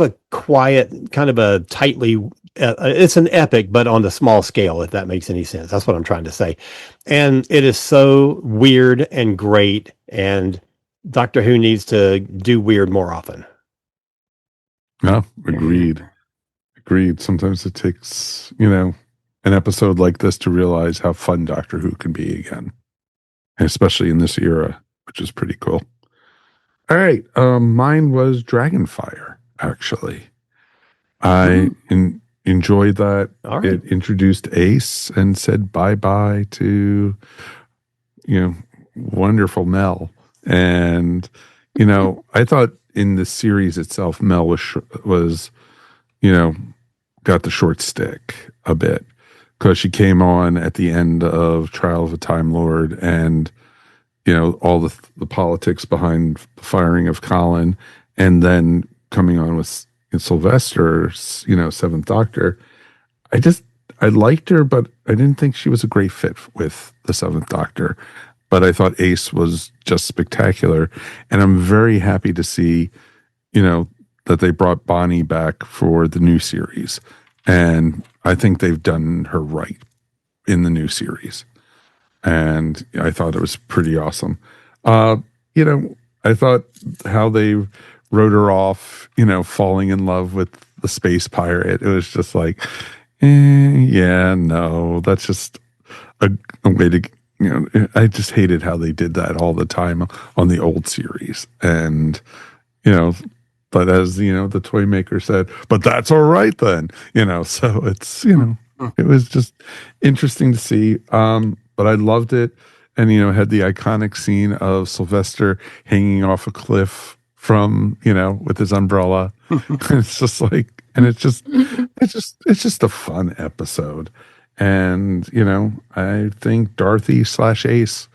a quiet, kind of a tightly. It's an epic, but on the small scale, if that makes any sense. That's what I'm trying to say. And it is so weird and great, and Doctor Who needs to do weird more often. No, agreed. Sometimes it takes, an episode like this to realize how fun Doctor Who can be again. Especially in this era, which is pretty cool. All right. Mine was Dragonfire, actually. I enjoyed that. All right. It introduced Ace and said bye-bye to, wonderful Mel. And, I thought in the series itself, Mel was got the short stick a bit because she came on at the end of Trial of a Time Lord and, all the politics behind the firing of Colin, and then coming on with Sylvester, Seventh Doctor. I liked her, but I didn't think she was a great fit with the Seventh Doctor. But I thought Ace was just spectacular. And I'm very happy to see, that they brought Bonnie back for the new series. And I think they've done her right in the new series. And I thought it was pretty awesome. I thought how they wrote her off, falling in love with the space pirate. It was just like, no, that's just a way to, I just hated how they did that all the time on the old series. And, but as, the toy maker said, but that's all right then, so it's, it was just interesting to see. But I loved it. And, had the iconic scene of Sylvester hanging off a cliff from, with his umbrella. It's just like, and it's just a fun episode. And, I think Dorothy / Ace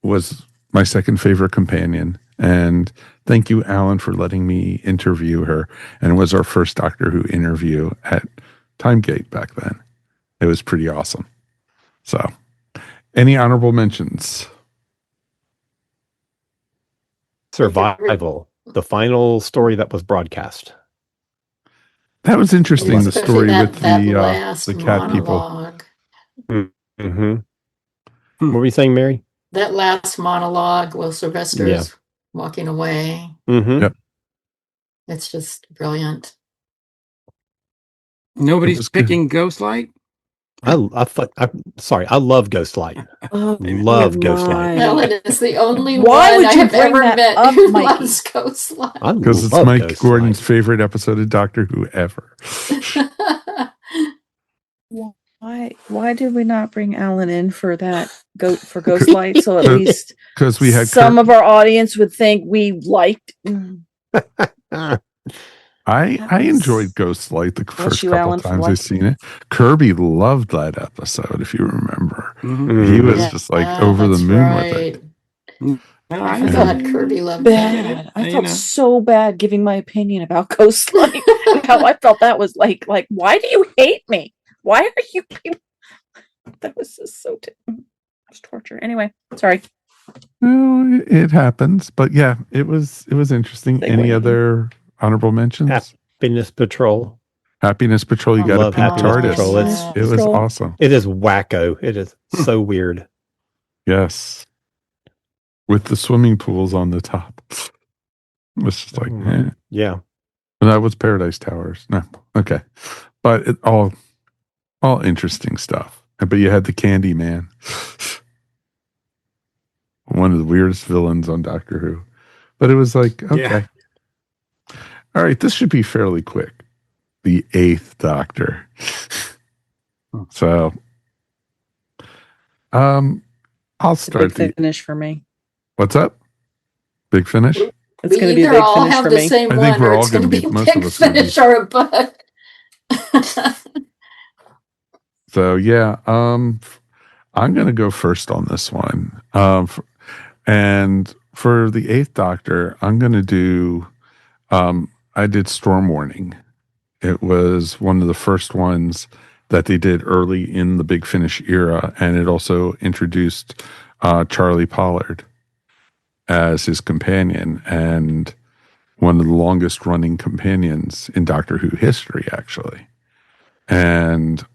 was my second favorite companion. And thank you, Alan, for letting me interview her. And it was our first Doctor Who interview at Timegate back then. It was pretty awesome. So, any honorable mentions? Survival, the final story that was broadcast. That was interesting. The story that, with that the cat monologue. people. Mm-hmm. What were you saying, Mary? That last monologue while Sylvester is walking away. Mm-hmm. Yep. It's just brilliant. Nobody's picking Ghostlight? I love Ghostlight. Love Ghostlight. Ellen is the only Why one would I you have bring ever that met up, who Mikey? loves Ghostlight. Because it's Mike Gordon's favorite episode of Doctor Who ever. Why did we not bring Alan in for that for Ghostlight? So at least because we had some of our audience would think we liked. I enjoyed Ghostlight the first couple Alan, times I've seen it. Kirby loved that episode, if you remember. Mm-hmm. He was just like over the moon with it. I thought Kirby loved bad. I felt so bad giving my opinion about Ghostlight. How I felt that was like, why do you hate me? Why are you? That was just so. It was torture. Anyway, sorry. No, it happens, but yeah, it was interesting. Any other honorable mentions? Happiness Patrol. Happiness Patrol. You got to pick TARDIS. Patrol. It was awesome. It is wacko. It is so weird. Yes. With the swimming pools on the top. It's just like, yeah. And that was Paradise Towers. No. Okay. But it all interesting stuff. But you had the Candy Man. One of the weirdest villains on Doctor Who. But it was like, okay. Yeah. All right, this should be fairly quick. The Eighth Doctor. So, I'll start the finish for me. What's up? Big Finish? It's going to be a big finish for me. Same I think one, we're or all it's going to be most of big us gonna finish be. or a butt. So yeah, I'm going to go first on this one. And for the Eighth Doctor, I'm going to do. I did Storm Warning. It was one of the first ones that they did early in the Big Finish era, and it also introduced Charlie Pollard as his companion, and one of the longest running companions in Doctor Who history, actually. And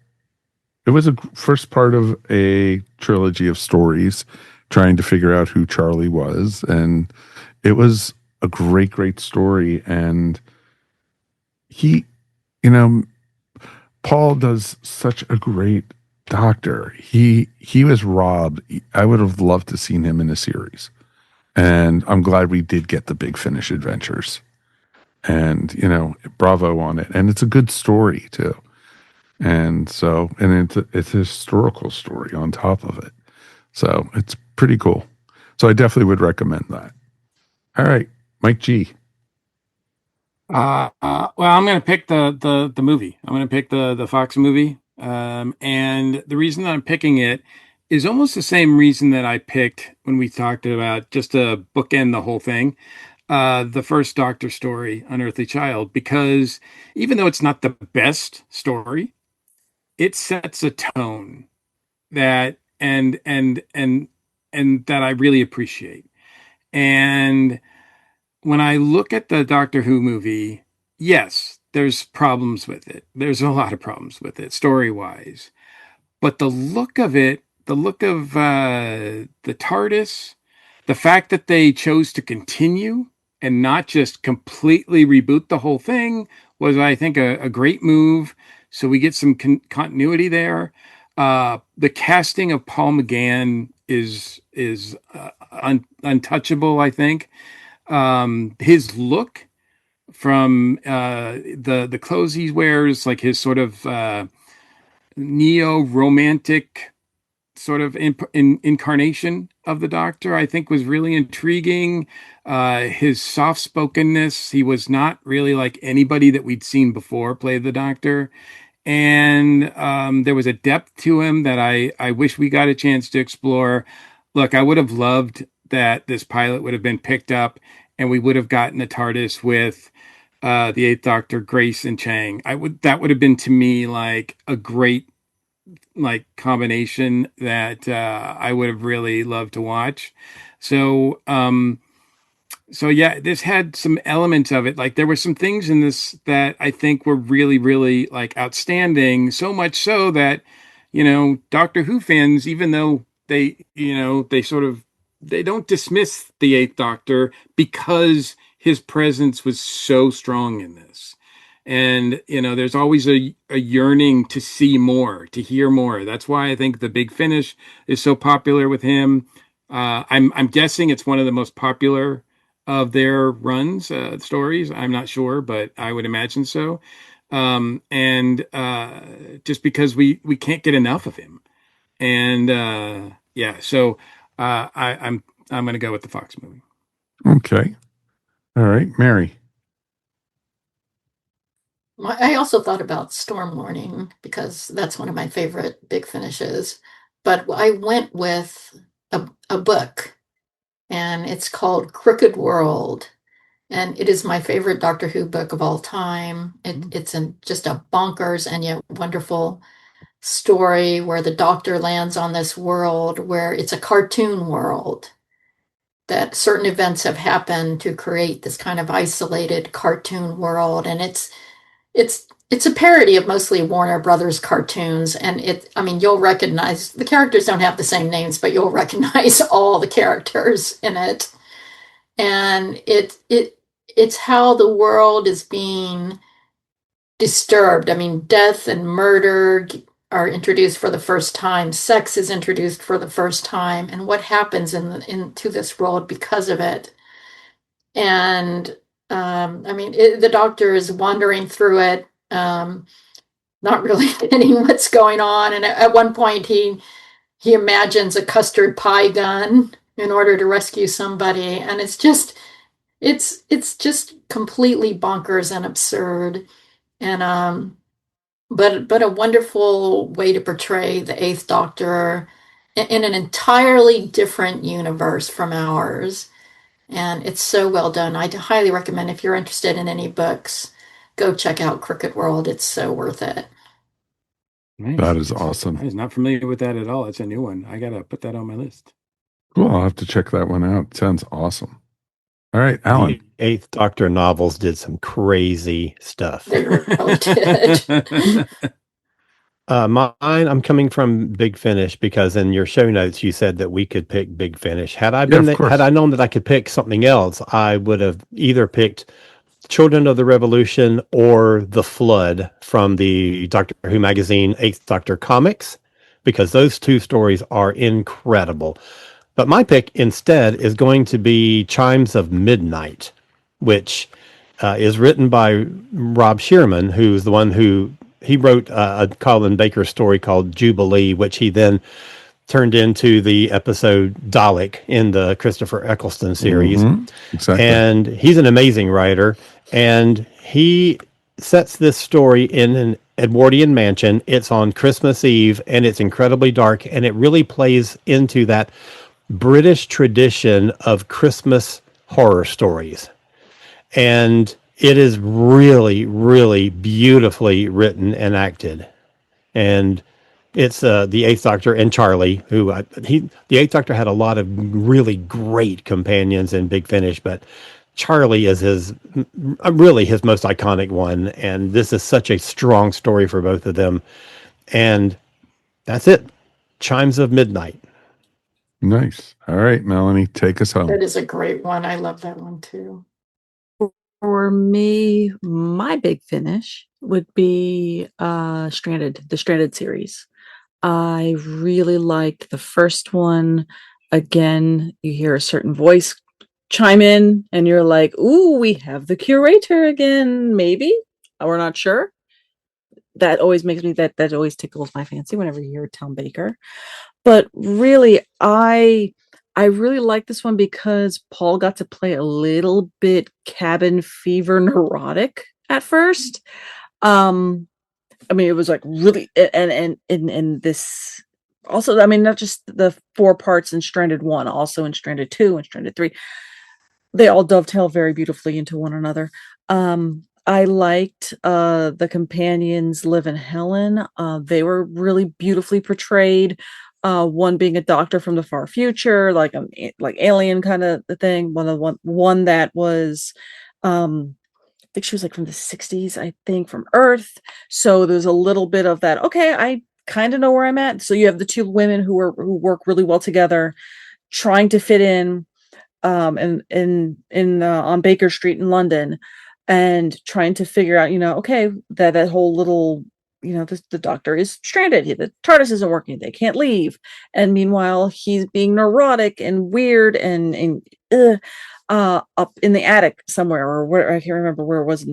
it was a first part of a trilogy of stories trying to figure out who Charlie was, and it was a great, great story. And he, Paul does such a great Doctor. He was robbed. I would have loved to seen him in a series. And I'm glad we did get the Big Finish adventures. And, bravo on it. And it's a good story, too. And so, and it's a historical story on top of it. So it's pretty cool. So I definitely would recommend that. All right, Mike G. Well, I'm going to pick the movie. I'm going to pick the Fox movie. And the reason that I'm picking it is almost the same reason that I picked when we talked about, just to bookend the whole thing, the first Doctor story, Unearthly Child, because even though it's not the best story, it sets a tone that and that I really appreciate. And when I look at the Doctor Who movie, yes, there's problems with it. There's a lot of problems with it, story-wise. But the look of it, the look of the TARDIS, the fact that they chose to continue and not just completely reboot the whole thing was, I think, a great move. So we get some continuity there. The casting of Paul McGann is untouchable, I think. His look from the clothes he wears, like his sort of neo-romantic sort of incarnation of the Doctor, I think was really intriguing. His soft-spokenness, he was not really like anybody that we'd seen before play the Doctor. And there was a depth to him that I wish we got a chance to explore. Look, I would have loved that this pilot would have been picked up and we would have gotten a TARDIS with the Eighth Doctor, Grace, and Chang. That would have been, to me, like a great combination that I would have really loved to watch. So yeah, this had some elements of it. Like there were some things in this that I think were really, really outstanding. So much so that, Doctor Who fans, even though they don't dismiss the Eighth Doctor because his presence was so strong in this. And, there's always a yearning to see more, to hear more. That's why I think the Big Finish is so popular with him. I'm guessing it's one of the most popular of their runs, stories. I'm not sure, but I would imagine so. Just because we can't get enough of him. And so I'm going to go with the Fox movie. Okay. All right, Mary. I also thought about Storm Warning because that's one of my favorite Big Finishes. But I went with a book, and it's called Crooked World. And it is my favorite Doctor Who book of all time. It's just a bonkers and yet wonderful story where the Doctor lands on this world where it's a cartoon world, that certain events have happened to create this kind of isolated cartoon world. And it's a parody of mostly Warner Brothers cartoons. And you'll recognize, the characters don't have the same names, but you'll recognize all the characters in it. And it's how the world is being disturbed. Death and murder are introduced for the first time. Sex is introduced for the first time, and what happens into this world because of it. And the Doctor is wandering through it, not really getting what's going on. And at one point, he imagines a custard pie gun in order to rescue somebody, and it's just completely bonkers and absurd. And but a wonderful way to portray the Eighth Doctor in an entirely different universe from ours. And it's so well done. I highly recommend, if you're interested in any books, go check out Crooked World. It's so worth it. Nice. That is awesome. I was not familiar with that at all. It's a new one. I got to put that on my list. Cool. I'll have to check that one out. Sounds awesome. All right, Alan. The Eighth Doctor novels did some crazy stuff. They really did. Mine, I'm coming from Big Finish because in your show notes you said that we could pick Big Finish. Had I known that I could pick something else, I would have either picked Children of the Revolution or The Flood from the Doctor Who magazine Eighth Doctor comics, because those two stories are incredible. But my pick instead is going to be Chimes of Midnight, which is written by Rob Shearman, who's the one he wrote a Colin Baker story called Jubilee, which he then turned into the episode Dalek in the Christopher Eccleston series. Exactly. And he's an amazing writer. And he sets this story in an Edwardian mansion. It's on Christmas Eve, and it's incredibly dark. And it really plays into that British tradition of Christmas horror stories. And it is really, really beautifully written and acted. And it's the Eighth Doctor and Charlie, who the Eighth Doctor had a lot of really great companions in Big Finish, but Charlie is really his most iconic one. And this is such a strong story for both of them. And that's it. Chimes of Midnight. Nice. All right, Melanie, take us home. That is a great one. I love that one too. For me, my Big Finish would be the Stranded series. I really liked the first one. Again, you hear a certain voice chime in and you're like, ooh, we have the curator again, maybe. We're not sure. That always makes me, that always tickles my fancy whenever you hear Tom Baker. But really, I really like this one because Paul got to play a little bit cabin fever neurotic at first. I mean, it was like really, and this also, I mean, not just the 4 parts in Stranded 1, also in Stranded 2 and Stranded 3, they all dovetail very beautifully into one another. I liked the companions, Liv and Helen. They were really beautifully portrayed. One being a doctor from the far future, like alien kind of thing. One that was, I think she was like from the 60s, I think, from Earth. So there's a little bit of that. Okay, I kind of know where I'm at. So you have the 2 women who work really well together, trying to fit in on Baker Street in London, and trying to figure out, okay, that whole little, the doctor is stranded. The TARDIS isn't working. They can't leave. And meanwhile, he's being neurotic and weird and up in the attic somewhere, or where, I can't remember where it was in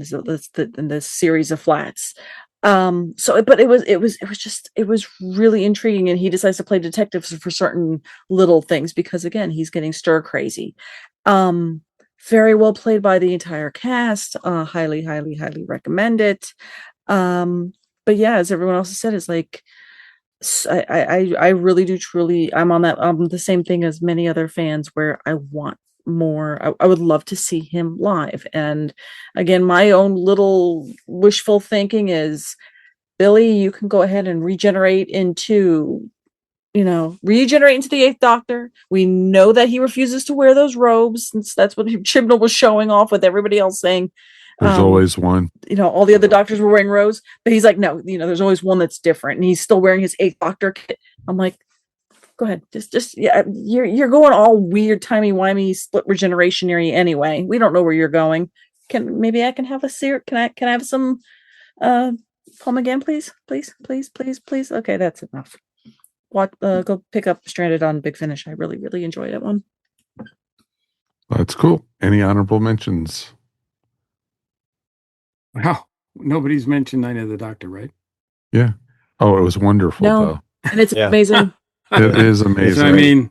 this series of flats. But it was really intriguing, and he decides to play detective for certain little things because, again, he's getting stir crazy. Very well played by the entire cast. Highly, highly, highly recommend it. But yeah, as everyone else has said, it's like, I really do truly, I'm the same thing as many other fans where I want more. I would love to see him live. And again, my own little wishful thinking is, Billy, you can go ahead and regenerate into the Eighth Doctor. We know that he refuses to wear those robes, since that's what Chibnall was showing off with everybody else saying. There's always one. All the other doctors were wearing robes, but he's like, no, there's always one that's different, and he's still wearing his Eighth Doctor kit. I'm like, go ahead, just yeah, you're going all weird, timey-wimey, split regenerationary anyway. We don't know where you're going. Maybe I can have a syrup? Can I have some Paul McGann, please? Okay, that's enough. Go pick up Stranded on Big Finish. I really, really enjoyed that one. That's cool. Any honorable mentions? Wow. Nobody's mentioned Night of the Doctor, right? Yeah. Oh, it was wonderful, though. And it's amazing. It is amazing. I mean,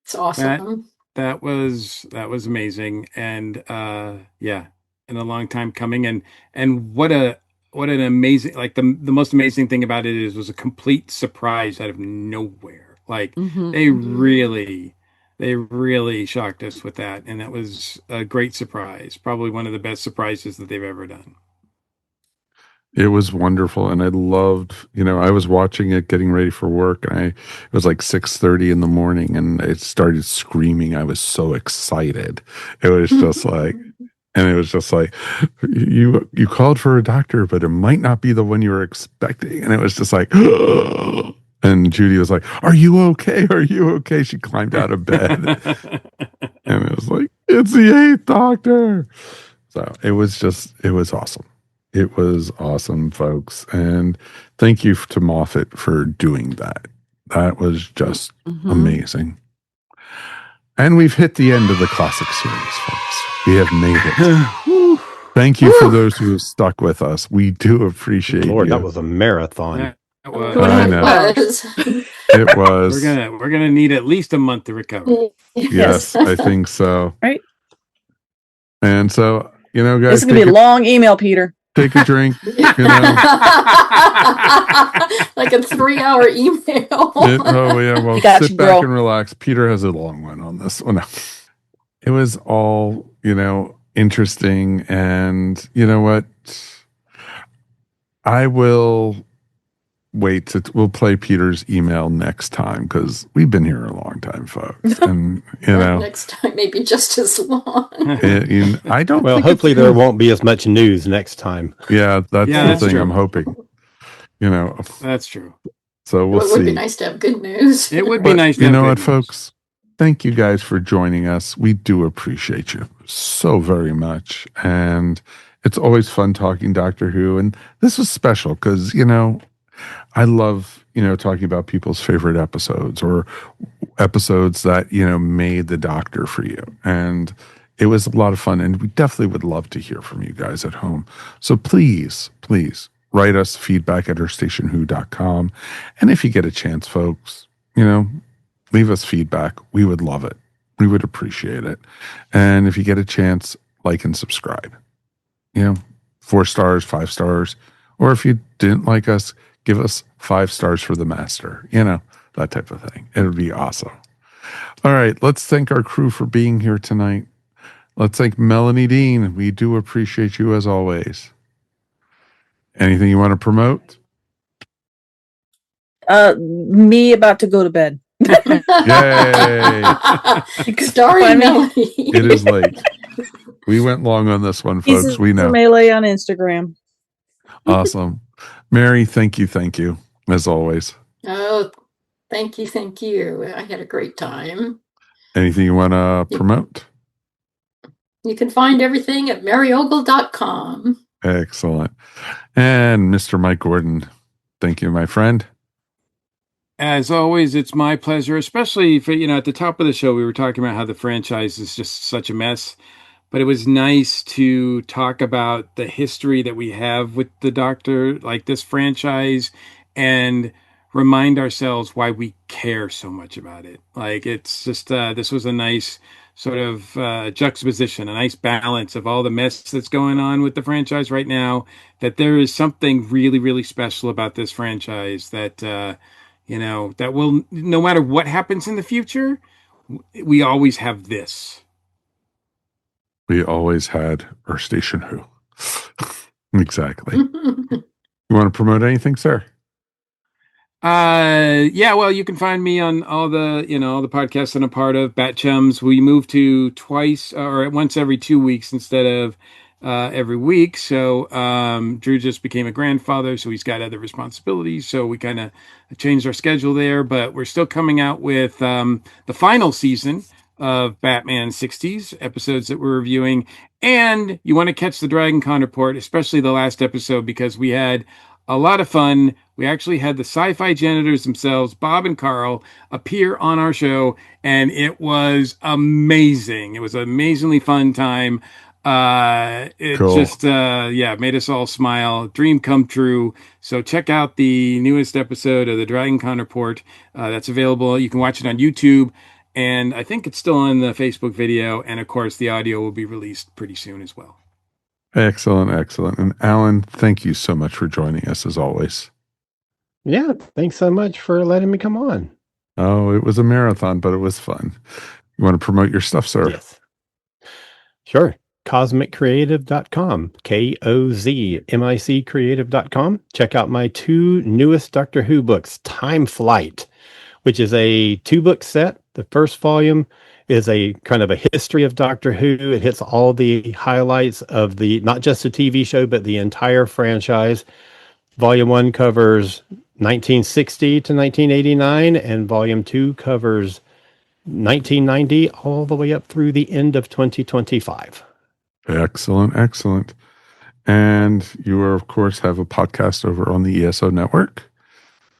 it's awesome. That was amazing. And yeah, and a long time coming. And what an amazing, like the most amazing thing about it was a complete surprise out of nowhere. Like they really shocked us with that. And that was a great surprise. Probably one of the best surprises that they've ever done. It was wonderful, and I loved, I was watching it getting ready for work, and it was like 6:30 in the morning, and it started screaming. I was so excited. It was just like, you called for a doctor, but it might not be the one you were expecting. And it was just like, and Judy was like, are you okay? Are you okay? She climbed out of bed, and it was like, it's the Eighth Doctor. So it was awesome. It was awesome, folks. And thank you to Moffat for doing that. That was just amazing. And we've hit the end of the classic series, folks. We have made it. Thank you for those who have stuck with us. We do appreciate Lord, you. that was a marathon. I know. It was. We're gonna need at least a month to recover. Yes, I think so. Right. And so, guys, this is gonna be a long email, Peter. Take a drink. Like a 3-hour email. Well, sit back and relax. Peter has a long one on this one. It was all, interesting. And you know what? I will we'll play Peter's email next time because we've been here a long time, folks. And, next time, maybe just as long. I don't Well, hopefully there won't be as much news next time. Yeah, that's the thing. True. I'm hoping. That's true. So we'll see. It would be nice to have good news. It would be nice to have good news. You know what, folks? Thank you guys for joining us. We do appreciate you so very much. And it's always fun talking Doctor Who. And this was special because, I love, talking about people's favorite episodes or episodes that, made the Doctor for you. And it was a lot of fun. And we definitely would love to hear from you guys at home. So please write us feedback at earthstationwho.com. And if you get a chance, folks, leave us feedback. We would love it. We would appreciate it. And if you get a chance, like and subscribe. 4 stars, 5 stars. Or if you didn't like us, give us 5 stars for the master, that type of thing. It would be awesome. All right, let's thank our crew for being here tonight. Let's thank Melanie Dean. We do appreciate you as always. Anything you want to promote? Me about to go to bed. Yay! Starring Melanie. It is late. We went long on this one, folks. We know. Melee on Instagram. Awesome. Mary, thank you, as always. Oh, thank you. I had a great time. Anything you want to promote? You can find everything at maryogle.com. Excellent. And Mr. Mike Gordon, thank you, my friend. As always, it's my pleasure, especially for, at the top of the show, we were talking about how the franchise is just such a mess. But it was nice to talk about the history that we have with the Doctor, like this franchise, and remind ourselves why we care so much about it. Like, it's just, this was a nice sort of juxtaposition, a nice balance of all the mess that's going on with the franchise right now, that there is something really, really special about this franchise that, that will, no matter what happens in the future, we always have this. We always had Earth Station Who. Exactly. You want to promote anything, sir? Yeah, well, you can find me on all the, all the podcasts I'm a part of. Bat Chums, we moved to twice or once every 2 weeks instead of every week. So Drew just became a grandfather, so he's got other responsibilities. So we kind of changed our schedule there, but we're still coming out with the final season of Batman 60s episodes that we're reviewing. And you want to catch the Dragon Con report, especially the last episode, because we had a lot of fun. We actually had the sci-fi janitors themselves, Bob and Carl, appear on our show, and it was amazing. It was an amazingly fun time. It cool. Just made us all smile. Dream come true. So check out the newest episode of the Dragon Con report. That's available. You can watch it on YouTube. And I think it's still on the Facebook video. And of course, the audio will be released pretty soon as well. Excellent. And Alan, thank you so much for joining us as always. Yeah, thanks so much for letting me come on. Oh, it was a marathon, but it was fun. You want to promote your stuff, sir? Yes. Sure. CosmicCreative.com. KOZMIC Creative.com. Check out my 2 newest Doctor Who books, Time Flight, which is a 2-book set. The first volume is a kind of a history of Doctor Who. It hits all the highlights of not just the TV show, but the entire franchise. Volume 1 covers 1960 to 1989, and Volume 2 covers 1990 all the way up through the end of 2025. Excellent. And you are, of course, have a podcast over on the ESO Network.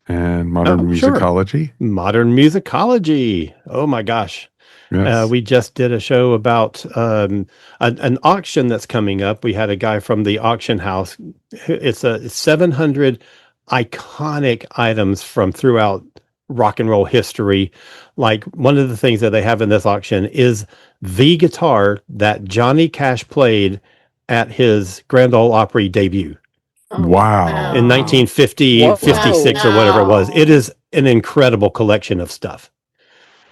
And Modern Musicology. Sure. Modern Musicology. Oh my gosh. Yes. We just did a show about an auction that's coming up. We had a guy from the auction house. It's 700 iconic items from throughout rock and roll history. Like, one of the things that they have in this auction is the guitar that Johnny Cash played at his Grand Ole Opry debut. Wow. In 1950, 56 or whatever it was. It is an incredible collection of stuff.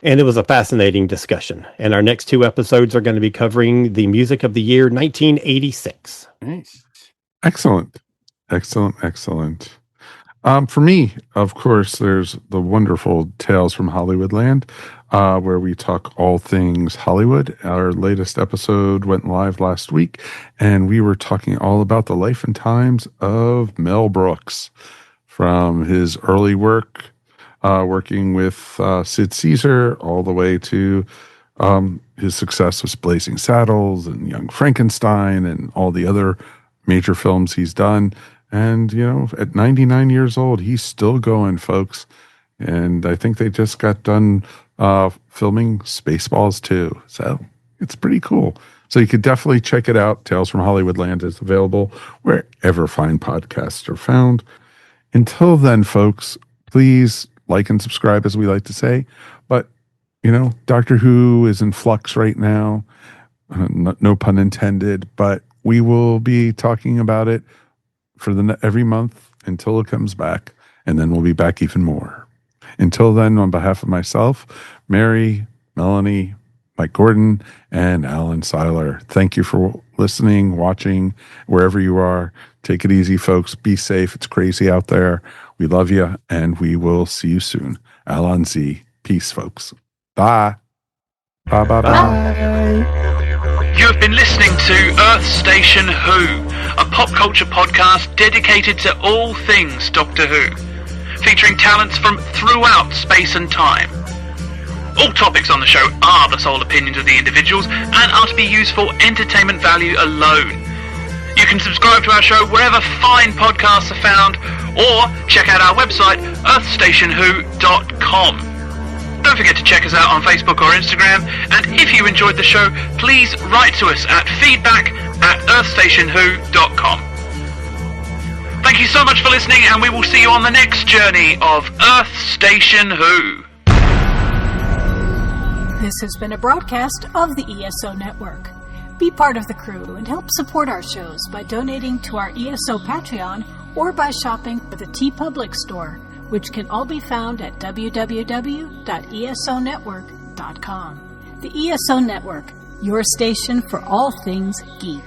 And it was a fascinating discussion. And our next 2 episodes are going to be covering the music of the year 1986. Nice. Excellent. Excellent. For me, of course, there's the wonderful Tales from Hollywoodland, where we talk all things Hollywood. Our latest episode went live last week, and we were talking all about the life and times of Mel Brooks, from his early work, working with Sid Caesar, all the way to his success with Blazing Saddles and Young Frankenstein and all the other major films he's done. And, you know, at 99 years old, he's still going, folks. And I think they just got done filming Spaceballs 2. So it's pretty cool. So you could definitely check it out. Tales from Hollywoodland is available wherever fine podcasts are found. Until then, folks, please like and subscribe, as we like to say. But, you know, Doctor Who is in flux right now. No pun intended. But we will be talking about it for every month until it comes back. And then we'll be back even more. Until then, on behalf of myself, Mary, Melanie, Mike Gordon, and Alan Siler, thank you for listening, watching, wherever you are. Take it easy, folks. Be safe. It's crazy out there. We love you, and we will see you soon. Alan Z. Peace, folks. Bye. Bye. You have been listening to Earth Station Who, a pop culture podcast dedicated to all things Doctor Who, featuring talents from throughout space and time. All topics on the show are the sole opinions of the individuals and are to be used for entertainment value alone. You can subscribe to our show wherever fine podcasts are found, or check out our website, earthstationwho.com. Don't forget to check us out on Facebook or Instagram, and if you enjoyed the show, please write to us at feedback@earthstationwho.com. Thank you so much for listening, and we will see you on the next journey of Earth Station Who. This has been a broadcast of the ESO Network. Be part of the crew and help support our shows by donating to our ESO Patreon or by shopping for the TeePublic store, which can all be found at www.esonetwork.com. The ESO Network, your station for all things geek.